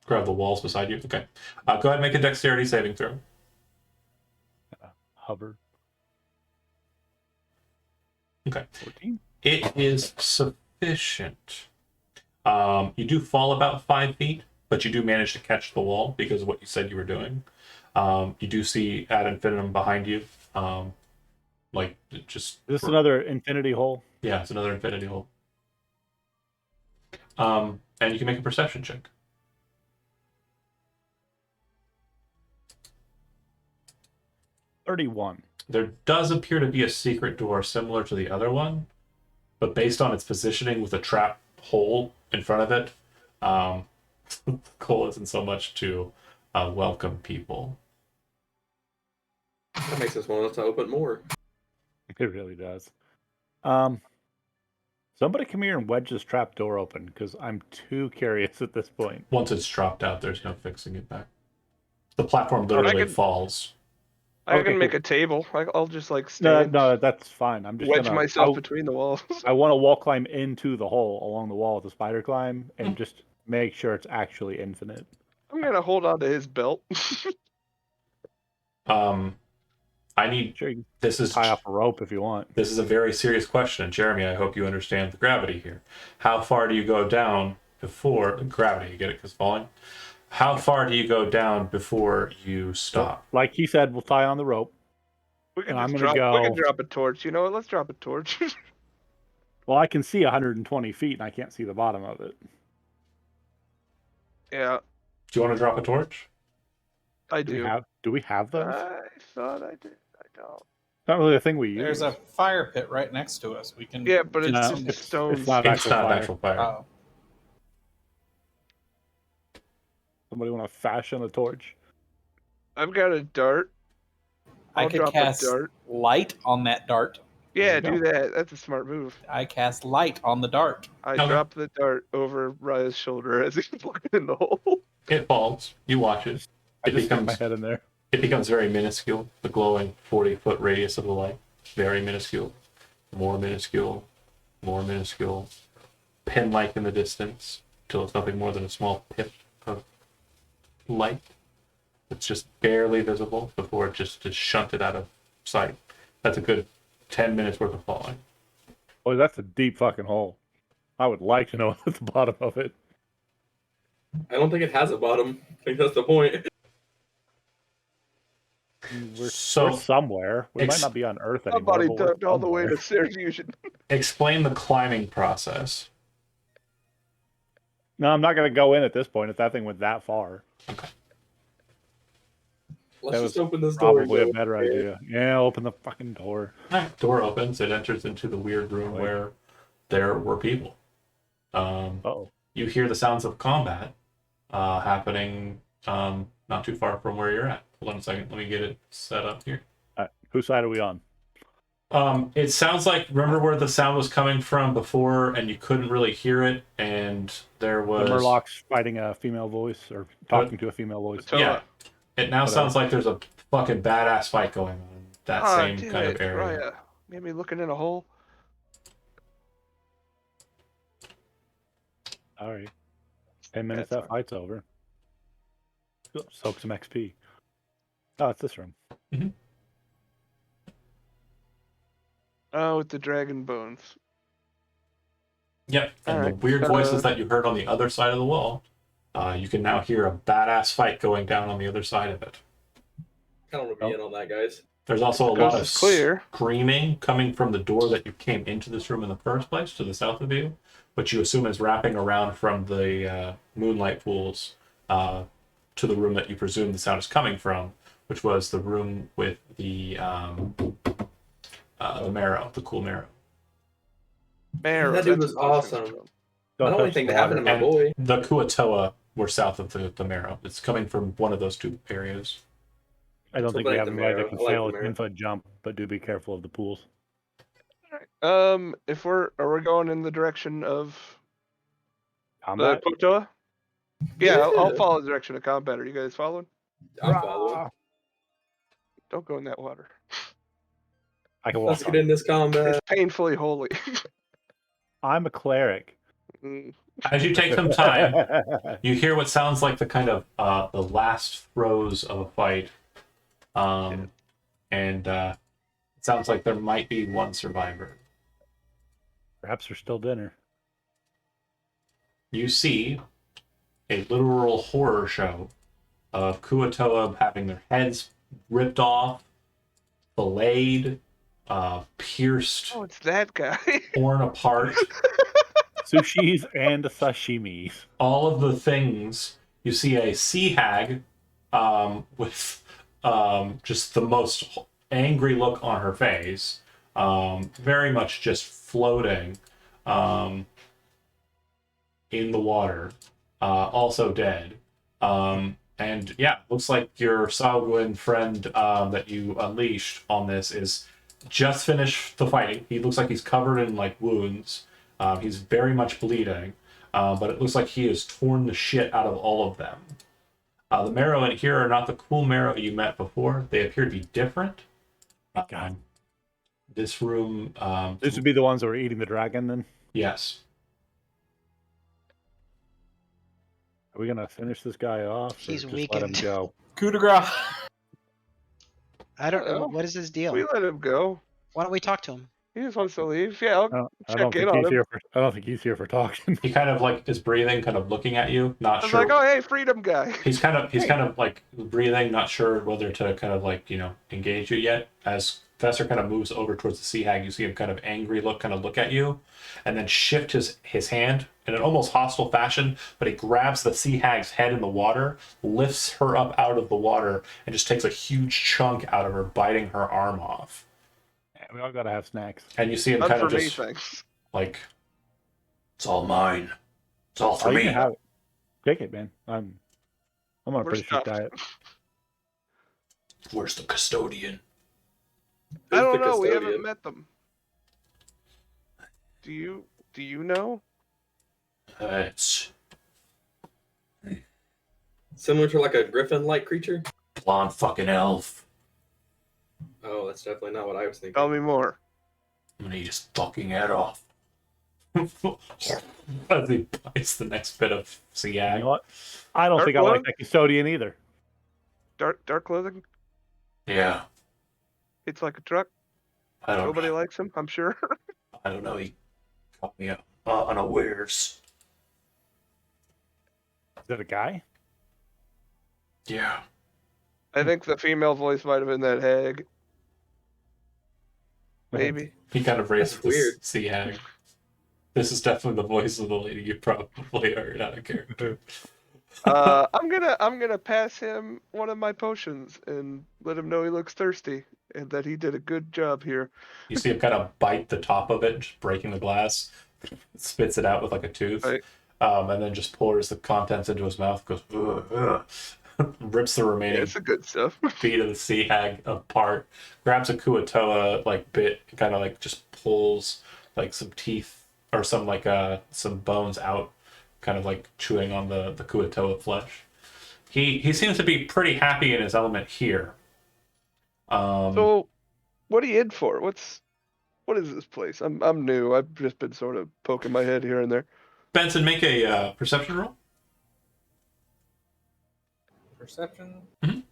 Grab the walls beside you. Okay. Go ahead and make a dexterity saving throw. Hover. Okay. 14. It is sufficient. You do fall about 5 feet, but you do manage to catch the wall because of what you said you were doing. You do see ad infinitum behind you. Is this another infinity hole? Yeah, it's another infinity hole. And you can make a perception check. $31. There does appear to be a secret door similar to the other one, but based on its positioning with a trap hole in front of it, the goal isn't so much to welcome people. That makes us want to open more. It really does. Somebody come here and wedge this trap door open, because I'm too curious at this point. Once it's dropped out, there's no fixing it back. The platform literally falls. I Okay, can make cool. a table. I'll just like No, stand, no, that's fine. I'm just wedge gonna myself between the walls. I want to wall climb into the hole along the wall with the spider climb and just make sure it's actually infinite. I'm gonna hold on to his belt. I need. Sure, you can This is tie off a rope if you want. This is a very serious question, Jeremy. I hope you understand the gravity here. How far do you go down before gravity? You get it because falling. How far do you go down before you stop? Like he said, we'll tie on the rope. We can I'm just gonna drop. We go- can drop a torch. You know what? Let's drop a torch. Well, I can see 120 feet and I can't see the bottom of it. Yeah, Do you want to drop a torch? I Do do. we have those? I thought I did. I don't. Not really a thing we use. There's a fire pit right next to us. We can. Yeah, but it's No, in it's stones. not It's actual not fire. actual fire. Oh. Somebody want to fashion a torch? I've got a dart. I I'll could drop cast a dart. light on that dart. Yeah, you do that. That's a smart move. I cast light on the dart. I Okay. drop the dart over Raya's shoulder as he's looking in the hole. It falls. You watch it. I It just stick my becomes head in there. it becomes very minuscule. The glowing 40-foot radius of the light, very minuscule, more minuscule, more minuscule, pin-like in the distance, till it's nothing more than a small pip of light. It's just barely visible before it just is shunted out of sight. That's a good 10 minutes worth of falling. Boy, that's a deep fucking hole. I would like to know what's at the bottom of it. I don't think it has a bottom. I think that's the point. We're So somewhere. We might ex- not be on Earth anymore, Somebody but we're ducked all the way somewhere. to Syracuse. explain the climbing process. No, I'm not going to go in at this point if that thing went that far. Let's That just was open this door. and Probably a go better in. idea. Yeah, open the fucking door. Door opens. It enters into the weird room Wait. where there were people. Uh-oh. You hear the sounds of combat happening not too far from where you're at. Hold on a second. Let me get it set up here. Whose side are we on? It sounds like, remember where the sound was coming from before and you couldn't really hear it, and there The was... Murlocs fighting a female voice or talking to a female voice. Yeah. It now Whatever. sounds like there's a fucking badass fight going on in that same damn kind it, of area. Raya. Made me looking in a hole. All right. 10 minutes, That's that fight's over. Soak some XP. Oh, it's this room. Oh, with the dragon bones. Yep, and the Alright, weird voices that you heard on the other side of the wall, you can now hear a badass fight going down on the other side of it. Kind of want to be in on that, guys. There's also a The lot coast of is clear. screaming coming from the door that you came into this room in the first place, to the south of you, which you assume is wrapping around from the moonlight pools to the room that you presume the sound is coming from, which was the room with the marrow, the cool marrow. Marrow, That dude that's was what those things awesome. from. I don't touch think the that happened to water. my boy. The Kuatoa were south of the marrow. It's coming from one of those two areas. I don't So think we like have the a guy that Marrow. can I like sail the a Marrow. 10-foot jump, but do be careful of the pools. If are we going in the direction of the Combat? Kotoa? Yeah, I'll Yeah. follow the direction of combat. Are you guys following? I'm following. Don't go in that water. I can Let's walk get on. in this combat. It's painfully holy. I'm a cleric. Mm, As you take some time, you hear what sounds like the kind of the last throes of a fight, and it sounds like there might be one survivor. Perhaps there's still dinner. You see a literal horror show of Kuatoa having their heads ripped off, filleted, pierced, oh, it's that guy. torn apart. Sushis and sashimis. All of the things. You see a sea hag with just the most angry look on her face, very much just floating in the water, also dead. And yeah, looks like your Salguin friend that you unleashed on this is just finished the fighting. He looks like he's covered in like wounds. He's very much bleeding, but it looks like he has torn the shit out of all of them. The marrow in here are not the cool marrow you met before. They appear to be different. God. This room... This would be the ones that were eating the dragon, then? Yes. Are we going to finish this guy off? Or He's just let him weakened. go? Coup de grace. I don't know. know. What is his deal? We let him go. Why don't we talk to him? He just wants to leave. Yeah, I'll I don't check in think on he's him. here for. I don't think he's here for talking. He kind of like is breathing, kind of looking at you, not I was sure. like, oh, hey, freedom guy. He's kind of like breathing, not sure whether to kind of like, engage you yet. As Fester kind of moves over towards the sea hag, you see him kind of angry look at you, and then shift his hand in an almost hostile fashion, but he grabs the sea hag's head in the water, lifts her up out of the water, and just takes a huge chunk out of her, biting her arm off. We all got to have snacks. And you see him Not kind for of me, just thanks. like, it's all mine. It's all for Oh, you me. can have it. Take it, man. I'm on a We're pretty strict stuffed. diet. Where's the custodian? I Who's don't the know. We haven't custodian? met them. Do you know? It's Similar to like a griffin-like creature. blonde fucking elf. Oh, that's definitely not what I was thinking. Tell me more. I'm gonna eat his fucking head off. As he bites the next bit of sea You hag. know what? I don't Dark think I like one? that custodian either. Dark clothing. Yeah, It's like a truck. I don't Nobody know. likes him. I'm sure. I don't know. He caught me unawares. that a guy? Yeah. I think the female voice might have been that hag. Maybe. He kind of raises That's the weird. sea hag. This is definitely the voice of the lady you probably heard out of character. I'm gonna pass him one of my potions and let him know he looks thirsty and that he did a good job here. You see him kind of bite the top of it, just breaking the glass, spits it out with like a tooth, Right. and then just pours the contents into his mouth, goes, ugh, ugh, rips the Yeah, remaining it's the good stuff. feet of the sea hag apart, grabs a kuatoa like bit, kind of like just pulls like some teeth or some like some bones out, kind of like chewing on the kuatoa flesh. He seems to be pretty happy in his element here. So, what are you in for? What is this place? I'm new. I've just been sort of poking my head here and there. Benson, make a perception roll. Perception. Mhm.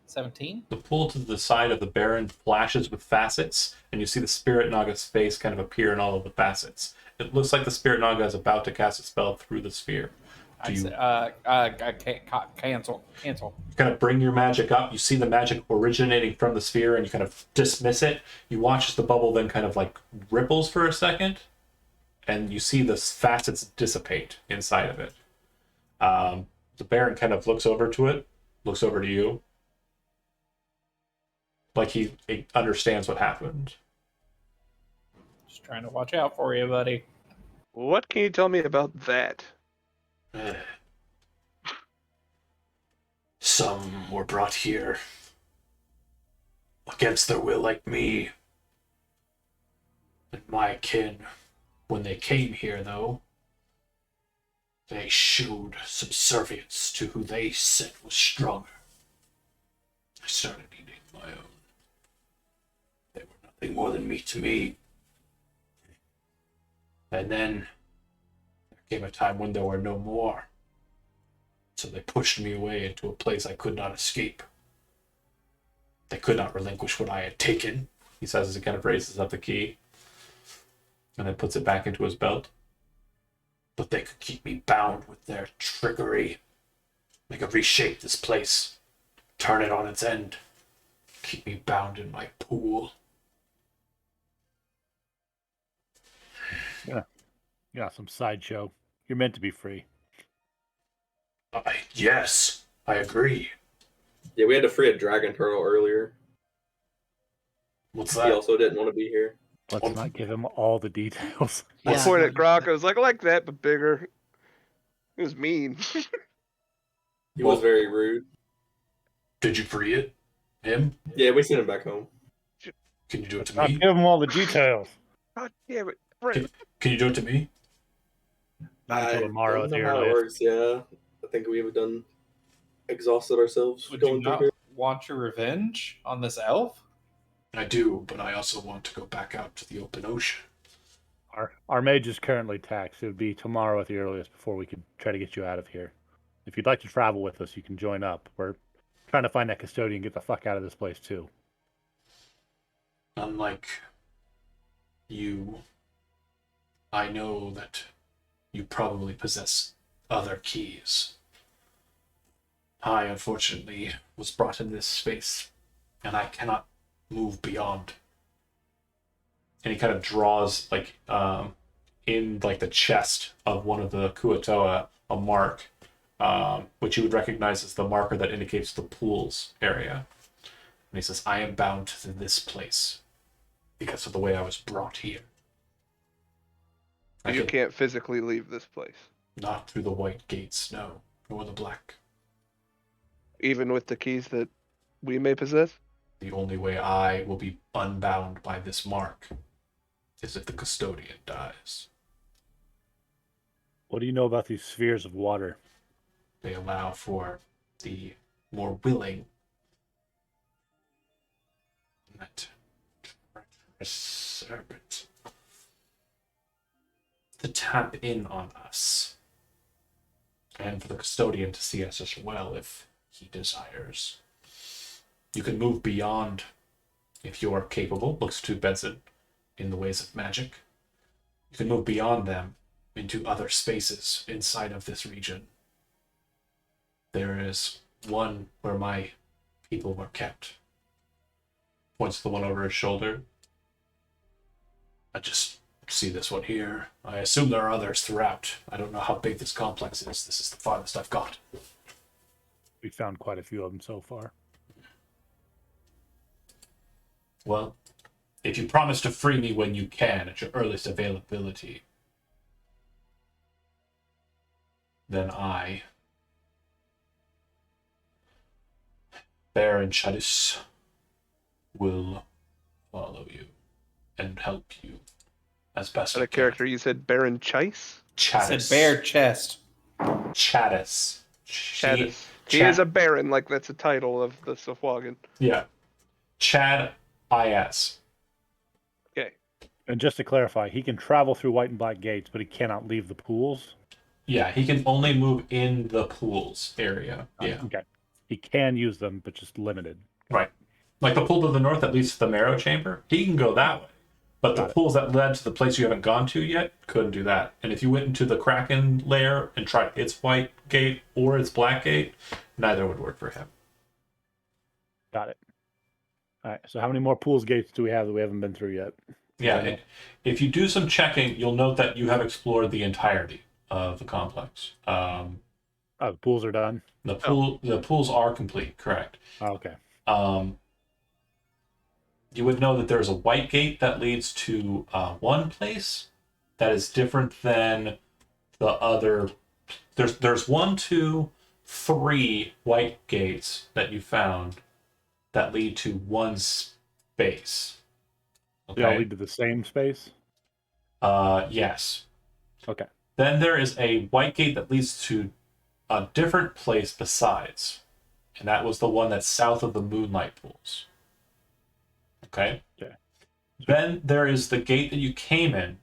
17. The pool to the side of the Baron flashes with facets, and you see the Spirit Naga's face kind of appear in all of the facets. It looks like the Spirit Naga is about to cast a spell through the sphere. Do you Cancel. kind of bring your magic up? You see the magic originating from the sphere, and you kind of dismiss it. You watch as the bubble then kind of like ripples for a second, and you see the facets dissipate inside of it. The Baron kind of looks over to it, looks over to you, like he understands what happened. Just trying to watch out for you, buddy. What can you tell me about that? Some were brought here against their will, like me and my kin. When they came here, though, they showed subservience to who they said was stronger. I started eating my own. They were nothing more than meat to me. And then there came a time when there were no more. So they pushed me away into a place I could not escape. They could not relinquish what I had taken, he says as he kind of raises up the key and then puts it back into his belt. But they could keep me bound with their trickery. They could reshape this place, turn it on its end, keep me bound in my pool. Yeah, some sideshow. You're meant to be free. Yes, I agree. Yeah, we had to free a dragon turtle earlier. What's He that? also didn't want to be here. Let's not give him all the details. I Yeah, pointed no, at Grok. I was like that, but bigger. It was mean. He was very rude. Did you free it? Him? Yeah, we sent him back home. Can you do it to Not me? give him all the details. God damn it. Right. Can you do it to me? Not until I tomorrow don't at the know how it earliest. works, yeah. I think we have done exhausted ourselves Would you going through not here. want your revenge on this elf? I do, but I also want to go back out to the open ocean. Our mage is currently taxed. It would be tomorrow at the earliest before we could try to get you out of here. If you'd like to travel with us, you can join up. We're trying to find that custodian and get the fuck out of this place too. Unlike you, I know that you probably possess other keys. I, unfortunately, was brought in this space, and I cannot move beyond. And he kind of draws, like, in, like, the chest of one of the Kuatoa, a mark, which you would recognize as the marker that indicates the pools area. And he says, I am bound to this place because of the way I was brought here. I You can- can't physically leave this place, Not through the white gates, no, nor the black. even with the keys that we may possess. The only way I will be unbound by this mark is if the custodian dies. What do you know about these spheres of water? They allow for the more willing that serpent to tap in on us, and for the custodian to see us as well if he desires. You can move beyond if you're capable, looks to Benson, in the ways of magic. You can move beyond them into other spaces inside of this region. There is one where my people were kept. Points to the one over his shoulder. I just see this one here. I assume there are others throughout. I don't know how big this complex is. This is the farthest I've got. We found quite a few of them so far. Well, if you promise to free me when you can at your earliest availability, then I, Baron Chadis, will follow you and help you as best That I a can. character you said Baron Chase? I said Chadis. bare chest. Chadis. Chadis. He is a Baron, like that's a title of the Sahuagin. Yeah. Chad IS. Okay. And just to clarify, he can travel through white and black gates, but he cannot leave the pools. Yeah, he can only move in the pools area. Yeah. Okay. He can use them, but just limited. Right. Like the pool to the north that leads to the marrow chamber, he can go that way. But the Got it. pools that led to the place you haven't gone to yet couldn't do that. And if you went into the Kraken lair and tried its white gate or its black gate, neither would work for him. Got it. All right. So how many more pools gates do we have that we haven't been through yet? Yeah, Okay. if you do some checking, you'll note that you have explored the entirety of the complex. Oh, the pools are done. The pools are complete, correct. Oh, okay. You would know that there's a white gate that leads to one place that is different than the other. There's 1, 2, 3 white gates that you found that lead to one space. They all Okay. lead to the same space? Yes. Okay. Then there is a white gate that leads to a different place besides, and that was the one that's south of the Moonlight Pools. Okay? Okay. Then there is the gate that you came in.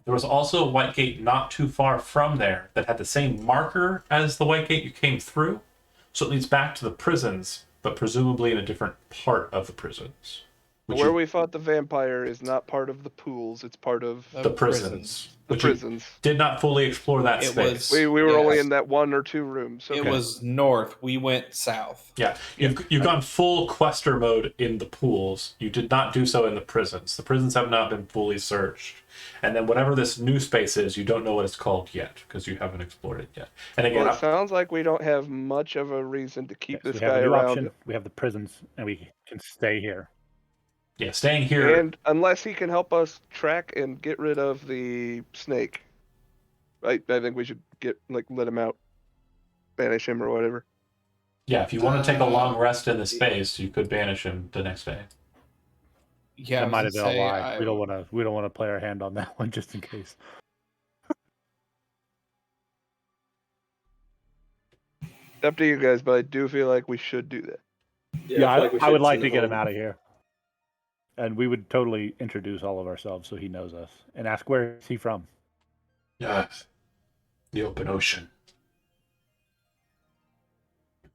There was also a white gate not too far from there that had the same marker as the white gate you came through. So it leads back to the prisons, but presumably in a different part of the prisons. Which Where you- we fought the vampire is not part of the pools, it's part of the prisons. the Which you prisons. did not fully explore that It space. was- We were only Yes. in that 1 or 2 rooms. It Okay. was north. We went south. Yeah, you've gone full quester mode in the pools. You did not do so in the prisons. The prisons have not been fully searched. And then whatever this new space is, you don't know what it's called yet because you haven't explored it yet. And again, Well, it sounds like we don't have much of a reason to keep Okay, so this we have guy a new around. option. We have the prisons, and we can stay here. yeah, staying here. And unless he can help us track and get rid of the snake, I think we should let him out, banish him or whatever. Yeah, if you want to take a long rest in the space, you could banish him the next day. Yeah, I That was might have gonna been a say, lie. We don't want to play our hand on that one just in case. Up to you guys, but I do feel like we should do that. Yeah, feel we I would should like send to get him home. out of here. And we would totally introduce all of ourselves so he knows us and ask where is he from. Yes. The open ocean.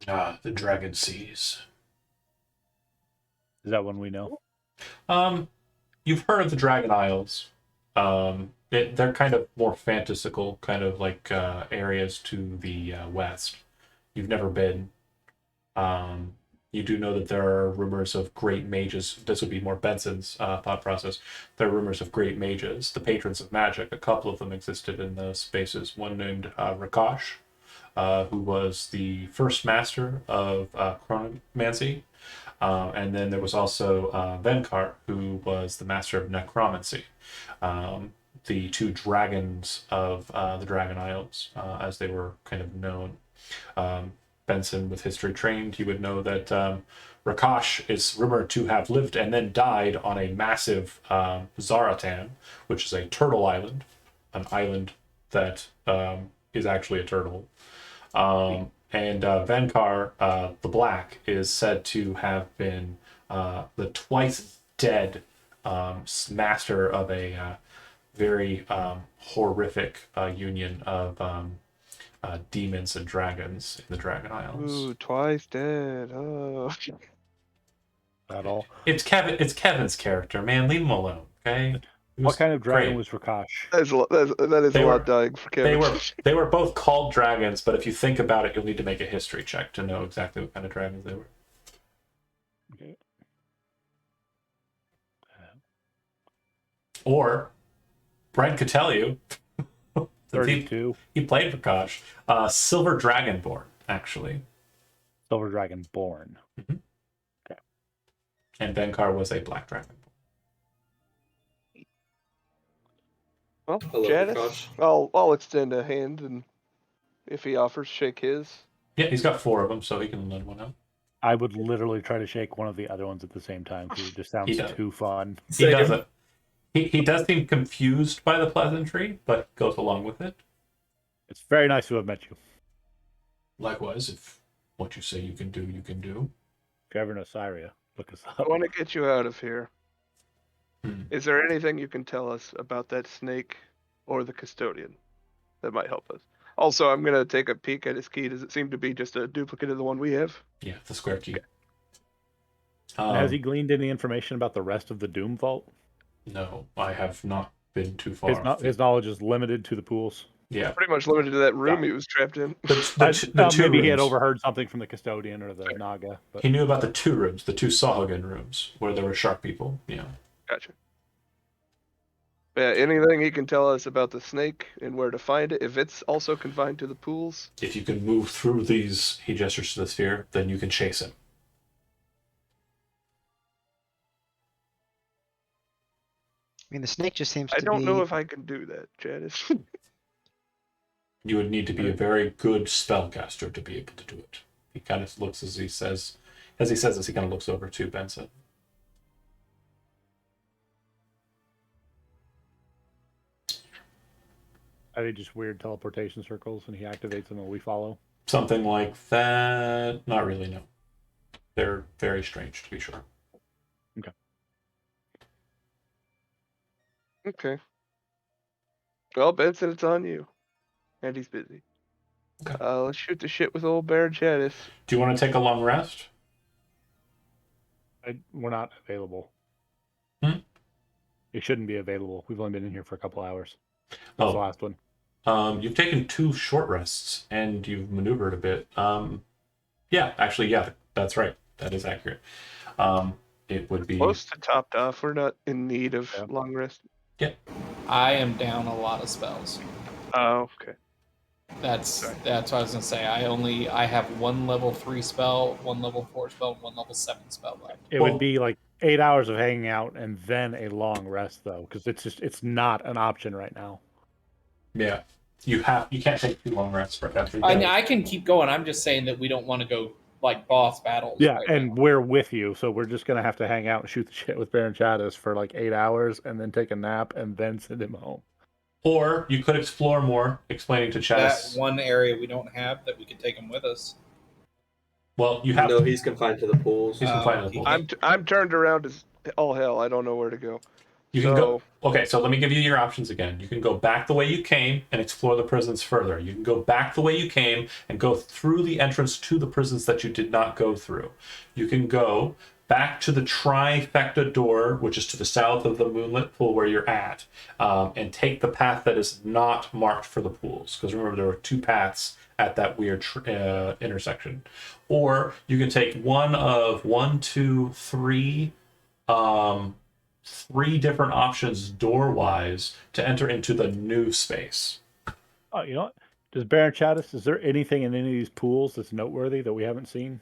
The Dragon Seas. Is that one we know? You've heard of the Dragon Isles. They're kind of more fantastical, kind of like areas to the west. You've never been. You do know that there are rumors of great mages. This would be more Benson's thought process. There are rumors of great mages, the patrons of magic. A couple of them existed in those spaces. One named Rakash, who was the first master of chronomancy. And then there was also Venkar, who was the master of necromancy. The two dragons of the Dragon Isles, as they were kind of known. Benson, with history trained, he would know that Rakash is rumored to have lived and then died on a massive Zaratan, which is a turtle island, an island that is actually a turtle. And Venkar, the Black, is said to have been the twice dead master of a very horrific union of demons and dragons in the Dragon Isles. Ooh, twice dead. Oh. At all? It's Kevin's character, man. Leave him alone, okay? It What was kind of dragon great. was Rakash? That is They a were- lot dying for Kevin. They were both called dragons, but if you think about it, you'll need to make a history check to know exactly what kind of dragons they were. Okay. Or Brad could tell you. Since 32. he played Prakash. Silver Dragonborn, actually. Silver Dragon Born. And Benkar was a black dragon. Well, I love Janice, Prakash. I'll extend a hand, and if he offers, shake his. Yeah, he's got 4 of them, so he can lend one out. I would literally try to shake one of the other ones at the same time because it just sounds does. too fun. He doesn't. He does seem confused by the pleasantry, but goes along with it. It's very nice to have met you. Likewise, if what you say you can do, you can do. If you ever know Syria, look us I up. want to get you out of here. Hmm. Is there anything you can tell us about that snake or the custodian that might help us? Also, I'm going to take a peek at his key. Does it seem to be just a duplicate of the one we have? Yeah, the square key. And has he gleaned any information about the rest of the Doom Vault? No, I have not been too far. His knowledge is limited to the pools. Yeah. Pretty much limited to that room he was trapped in. The two maybe rooms. he had overheard something from the custodian or the Naga. But He knew about the 2 rooms, the 2 Sahuagin rooms, where there were shark people. Yeah. Gotcha. Yeah, anything he can tell us about the snake and where to find it, if it's also confined to the pools? If you can move through these, he gestures to the sphere, then you can chase him. I mean, the snake just seems to I be. don't know if I can do that, Janice. You would need to be a very good spellcaster to be able to do it. He kind of looks as he says this, he kind of looks over to Benson. are they just weird teleportation circles and he activates them and we follow? Something like that. Not really, no. They're very strange, to be sure. Okay. Well, Benson, it's on you. And he's busy. Okay. Let's shoot the shit with old Bear Janice. Do you want to take a long rest? We're not available. Hmm? It shouldn't be available. We've only been in here for a couple hours. That's Oh. the last one. You've taken 2 short rests and you've maneuvered a bit. Yeah, that's right. That is accurate. It would be Close to topped off. We're not in need of Yeah. long rest. I am down a lot of spells. Oh, okay. That's what I was gonna say. I have 1 level 3 spell, 1 level 4 spell, 1 level 7 spell left. It would be like 8 hours of hanging out and then a long rest though, because it's not an option right now. Yeah. You can't take 2 long rests right after you I go. mean, I can keep going. I'm just saying that we don't want to go like boss battles. Yeah, right and now. we're with you, so we're just gonna have to hang out and shoot the shit with Baron Chattis for like 8 hours and then take a nap and then send him home. Or you could explore more, explaining to that Chess. one area we don't have that we could take him with us. Well, you have No, he's confined to the pools. He's confined to the Okay. pool. I'm turned around as all hell. I don't know where to go. You can go. Okay, so let me give you your options again. You can go back the way you came and explore the prisons further. You can go back the way you came and go through the entrance to the prisons that you did not go through. You can go back to the trifecta door, which is to the south of the moonlit pool where you're at, and take the path that is not marked for the pools. Because remember, there were 2 paths at that weird intersection. Or you can take one of 1, 2, 3. 3 different options door-wise to enter into the new space. Oh, you know what? Does Baron Chattis, is there anything in any of these pools that's noteworthy that we haven't seen?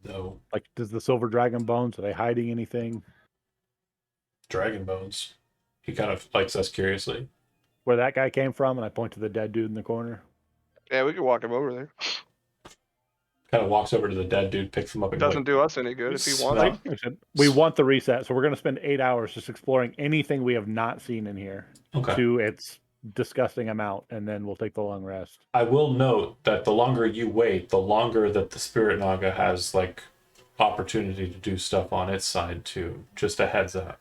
No Like, does the Silver Dragon Bones, are they hiding anything? dragon bones. He kind of like says curiously. Where that guy came from, and I point to the dead dude in the corner. Yeah, we can walk him over there. Kind of walks over to the dead dude, picks him up, and Doesn't do us any good if he wants Smell. it. Like I said, we want the reset, so we're going to spend 8 hours just exploring anything we have not seen in here Okay. to its disgusting amount, and then we'll take the long rest. I will note that the longer you wait, the longer that the Spirit Naga has like opportunity to do stuff on its side too. Just a heads up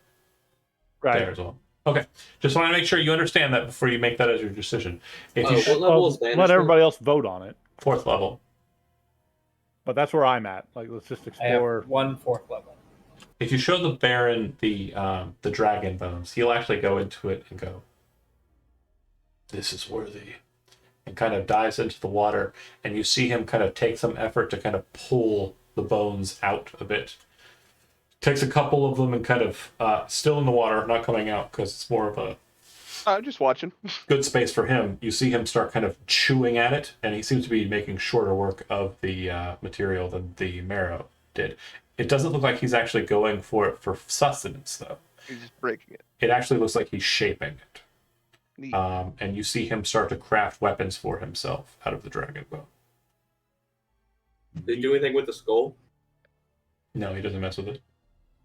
there as well. Okay, just want to make sure you understand that before you make that as your decision. If you What level is Let banishment? everybody else vote on it, 4th level, but that's where I'm at. Like, let's just I have explore. 1 4th level. if you show the Baron the dragon bones, he'll actually go into it and go, "This is worthy," and kind of dives into the water, and you see him kind of take some effort to kind of pull the bones out a bit. Takes a couple of them and kind of still in the water, not coming out because it's more of a Just watching. good space for him. You see him start kind of chewing at it, and he seems to be making shorter work of the material than the marrow did. It doesn't look like he's actually going for it for sustenance, though. He's just breaking it. It actually looks like he's shaping it. Neat. And you see him start to craft weapons for himself out of the dragon bone. Did he do anything with the skull? No, he doesn't mess with it.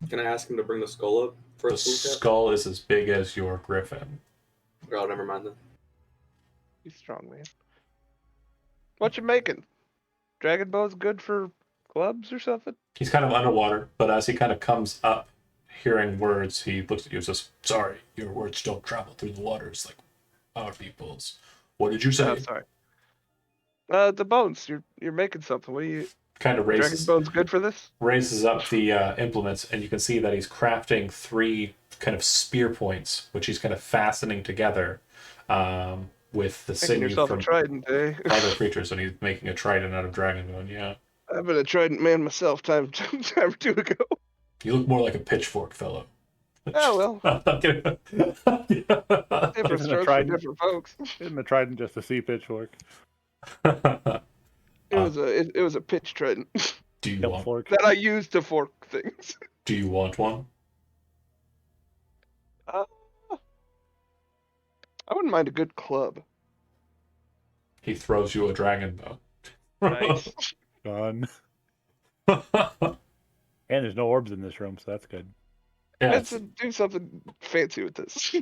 Can I ask him to bring the skull up for The a look at? skull is as big as your griffin. Oh, never mind then. He's strong, man. What you making? Dragon bow's good for clubs or something? He's kind of underwater, but as he kind of comes up, hearing words, he looks at you and says, "Sorry, your words don't travel through the waters like our people's. What did you say?" Oh, sorry. The bones. You're making something. What are you? Kind of Dragon raises bone's good for this? raises up the implements, and you can see that he's crafting 3 kind of spear points, which he's kind of fastening together with the Making sinew yourself a from trident, eh? other creatures, and he's making a trident out of dragon bone. Yeah, I've been a trident man myself time or two ago. you look more like a pitchfork fellow. Oh well, different Isn't a strokes for trident- different folks. Isn't the trident just a sea pitchfork? It was a pitch trident Do you Hilt want? fork? that I used to fork things. Do you want one? I wouldn't mind a good club. He throws you a dragon bone. Nice. Done. And there's no orbs in this room, so that's good. Yeah, Let's do something fancy with this.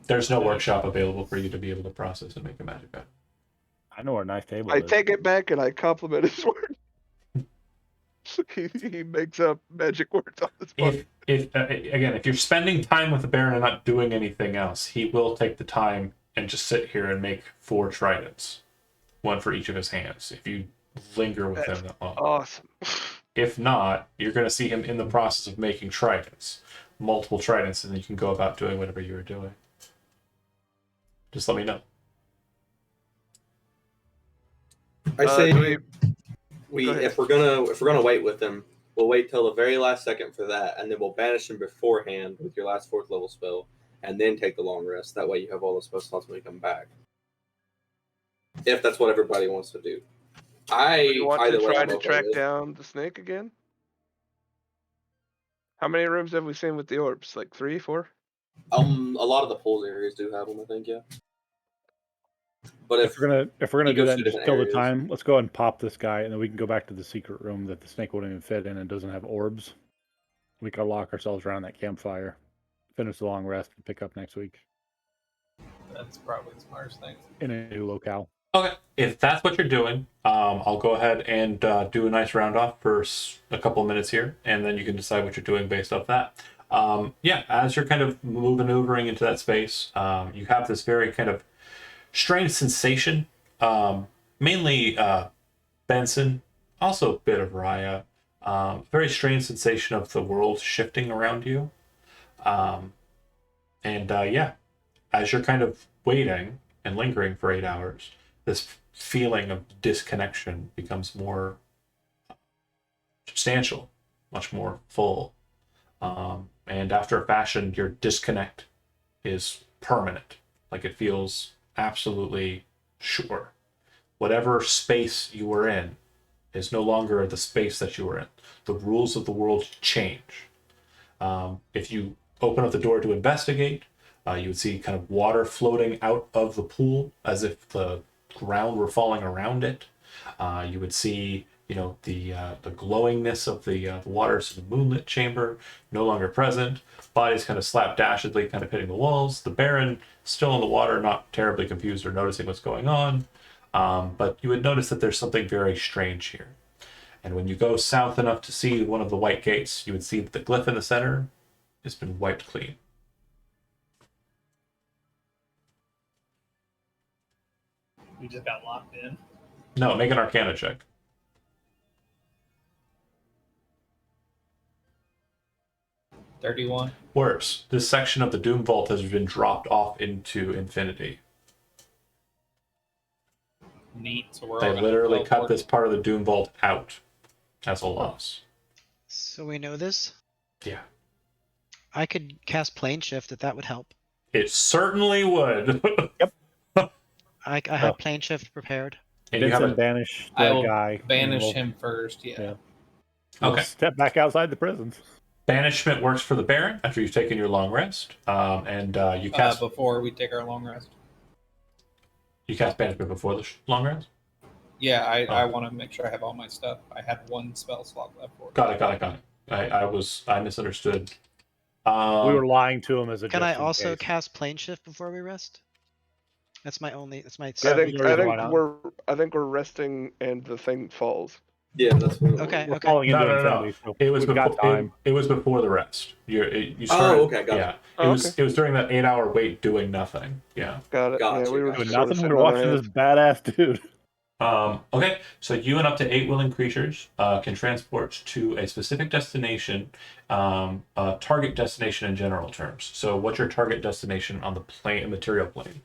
there's no workshop available for you to be able to process and make a magic item. I know where a nice table I is. take it back and I compliment his word. he makes up magic words on the spot. If you're spending time with the Baron and not doing anything else, he will take the time and just sit here and make 4 tridents, 1 for each of his hands. If you linger with him that long. Awesome. If not, you're going to see him in the process of making tridents, multiple tridents, and then you can go about doing whatever you were doing. Just let me know. I say do we Go ahead. if we're gonna wait with him, we'll wait till the very last second for that, and then we'll banish him beforehand with your last 4th level spell, and then take the long rest. That way you have all the spell slots when you come back. If that's what everybody wants to do. you want either to way, try I'm to okay track with. down the snake again? How many rooms have we seen with the orbs? Like 3, 4? A lot of the pools areas do have them, I think, yeah. But If we're gonna he do goes that to and just different kill the areas. time, let's go ahead and pop this guy, and then we can go back to the secret room that the snake wouldn't even fit in and doesn't have orbs. We can lock ourselves around that campfire, finish the long rest, and pick up next week That's probably the smartest thing. in a new locale. Okay, if that's what you're doing, I'll go ahead and do a nice round off for a couple of minutes here, and then you can decide what you're doing based off that. Yeah, as you're kind of maneuvering into that space, you have this very kind of strange sensation, mainly Benson, also a bit of Raya. Very strange sensation of the world shifting around you. Yeah, as you're kind of waiting and lingering for 8 hours, this feeling of disconnection becomes more substantial, much more full. And after a fashion, your disconnect is permanent. Like it feels absolutely sure. Whatever space you were in is no longer the space that you were in. The rules of the world change. If you open up the door to investigate, you would see kind of water floating out of the pool as if the ground were falling around it. You would see, the glowingness of the waters in the moonlit chamber no longer present. Bodies kind of slapdashedly kind of hitting the walls. The Baron still in the water, not terribly confused or noticing what's going on. But you would notice that there's something very strange here. And when you go south enough to see one of the white gates, you would see that the glyph in the center has been wiped clean. We just got locked in. No, make an Arcana check. 31. Worse, this section of the Doom Vault has been dropped off into infinity. Neat. So we're all They gonna literally cut teleport. this part of the Doom Vault out as a loss. So we know this. Yeah. I could cast plane shift if that would help. It certainly would. I have plane shift prepared. And you have Vincent a, banish I the will guy. and banish we'll- him first. Yeah. Yeah. we'll Okay. Step back outside the prisons. banishment works for the Baron after you've taken your long rest. And you cast Before we take our long rest. banishment before the long rest? Yeah, I Oh. want to make sure I have all my stuff. I had one spell slot left for it. Got it. I misunderstood. We were lying to him as a. Can just I in also case. cast plane shift before we rest? That's my. I Yeah, think why not? we're resting and the thing falls. Yeah, that's what. Okay. We're falling No, into no, no. infinity. So It was we've before. got time. It was before the rest. You started. okay, gotcha. Yeah, Oh, it was during that 8-hour wait doing nothing. Yeah. Got it. Gotcha, Yeah, we were gotcha. Doing sort of nothing. sitting We're on our watching hands. this badass dude. Okay, so you and up to 8 willing creatures can transport to a specific destination, a target destination in general terms. So, what's your target destination on the material plane?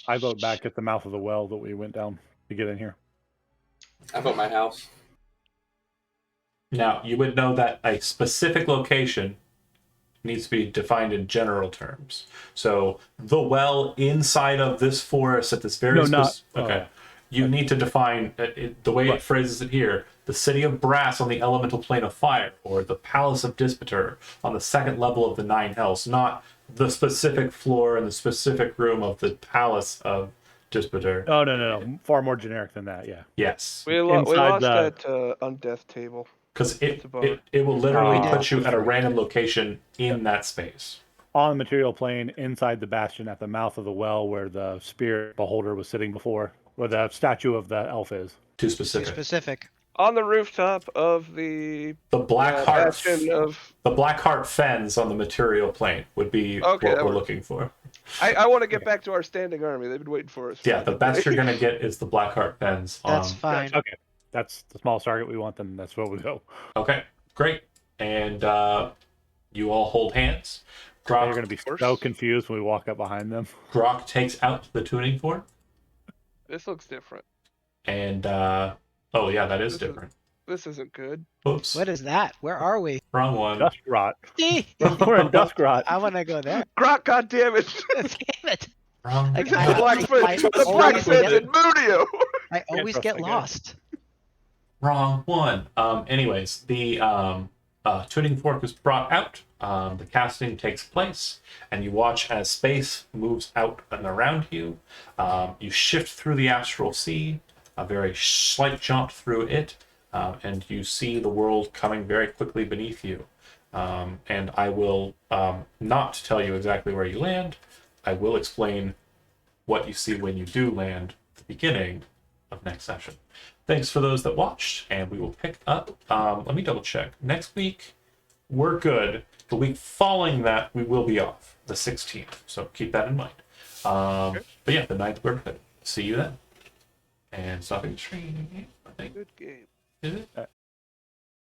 I vote back at the mouth of the well that we went down to get in here. I vote my house. Now, you would know that a specific location needs to be defined in general terms. So, the well inside of this forest at this very No, not- okay. You need to define the way it Right. phrases it here: the city of brass on the elemental plane of fire, or the palace of Dispater on the second level of the 9 hells, not the specific floor in the specific room of the palace of Dispater. Oh no! Far more generic than that. Yeah. Yes, We Inside lost the- that undeath table. because That's a bummer. it will literally Oh. put you at a random location in that space. On the material plane, inside the bastion, at the mouth of the well where the spirit beholder was sitting before, where the statue of the elf is. Too Too specific. specific. On the rooftop of the The Blackheart, bastion of. the Blackheart fens on the material plane would be Okay, what that we're works. looking for. I want to get back to our standing army. They've been waiting for us. Yeah, the best you're gonna get is the Blackheart fens. That's fine. Okay, that's the smallest target we want. Then that's where we go. Okay, great. And you all hold hands. They're Grok, going to be course. so confused when we walk up behind them. Grok takes out the tuning fork, This looks different. and oh yeah, that is This is- different. This isn't good. Oops, What is that? Where are we? wrong one. Dusk rot. I We're in dusk rot. want to go there. Grok, goddammit! Damn it! Wrong. Like, the I- black I- fin, I the always black fin get- in Mudio! I always trust get the guy. lost. Wrong one. Anyways, the tuning fork is brought out. The casting takes place, and you watch as space moves out and around you. You shift through the astral sea, a very slight jaunt through it, and you see the world coming very quickly beneath you. And I will not tell you exactly where you land. I will explain what you see when you do land at the beginning of next session. Thanks for those that watched, and we will pick up. Let me double check. Next week, we're good. The week following that, we will be off, the 16th. So keep that in mind. But yeah, the 9th, we're good. See you then. And stopping the stream, I think. Good game. Is it?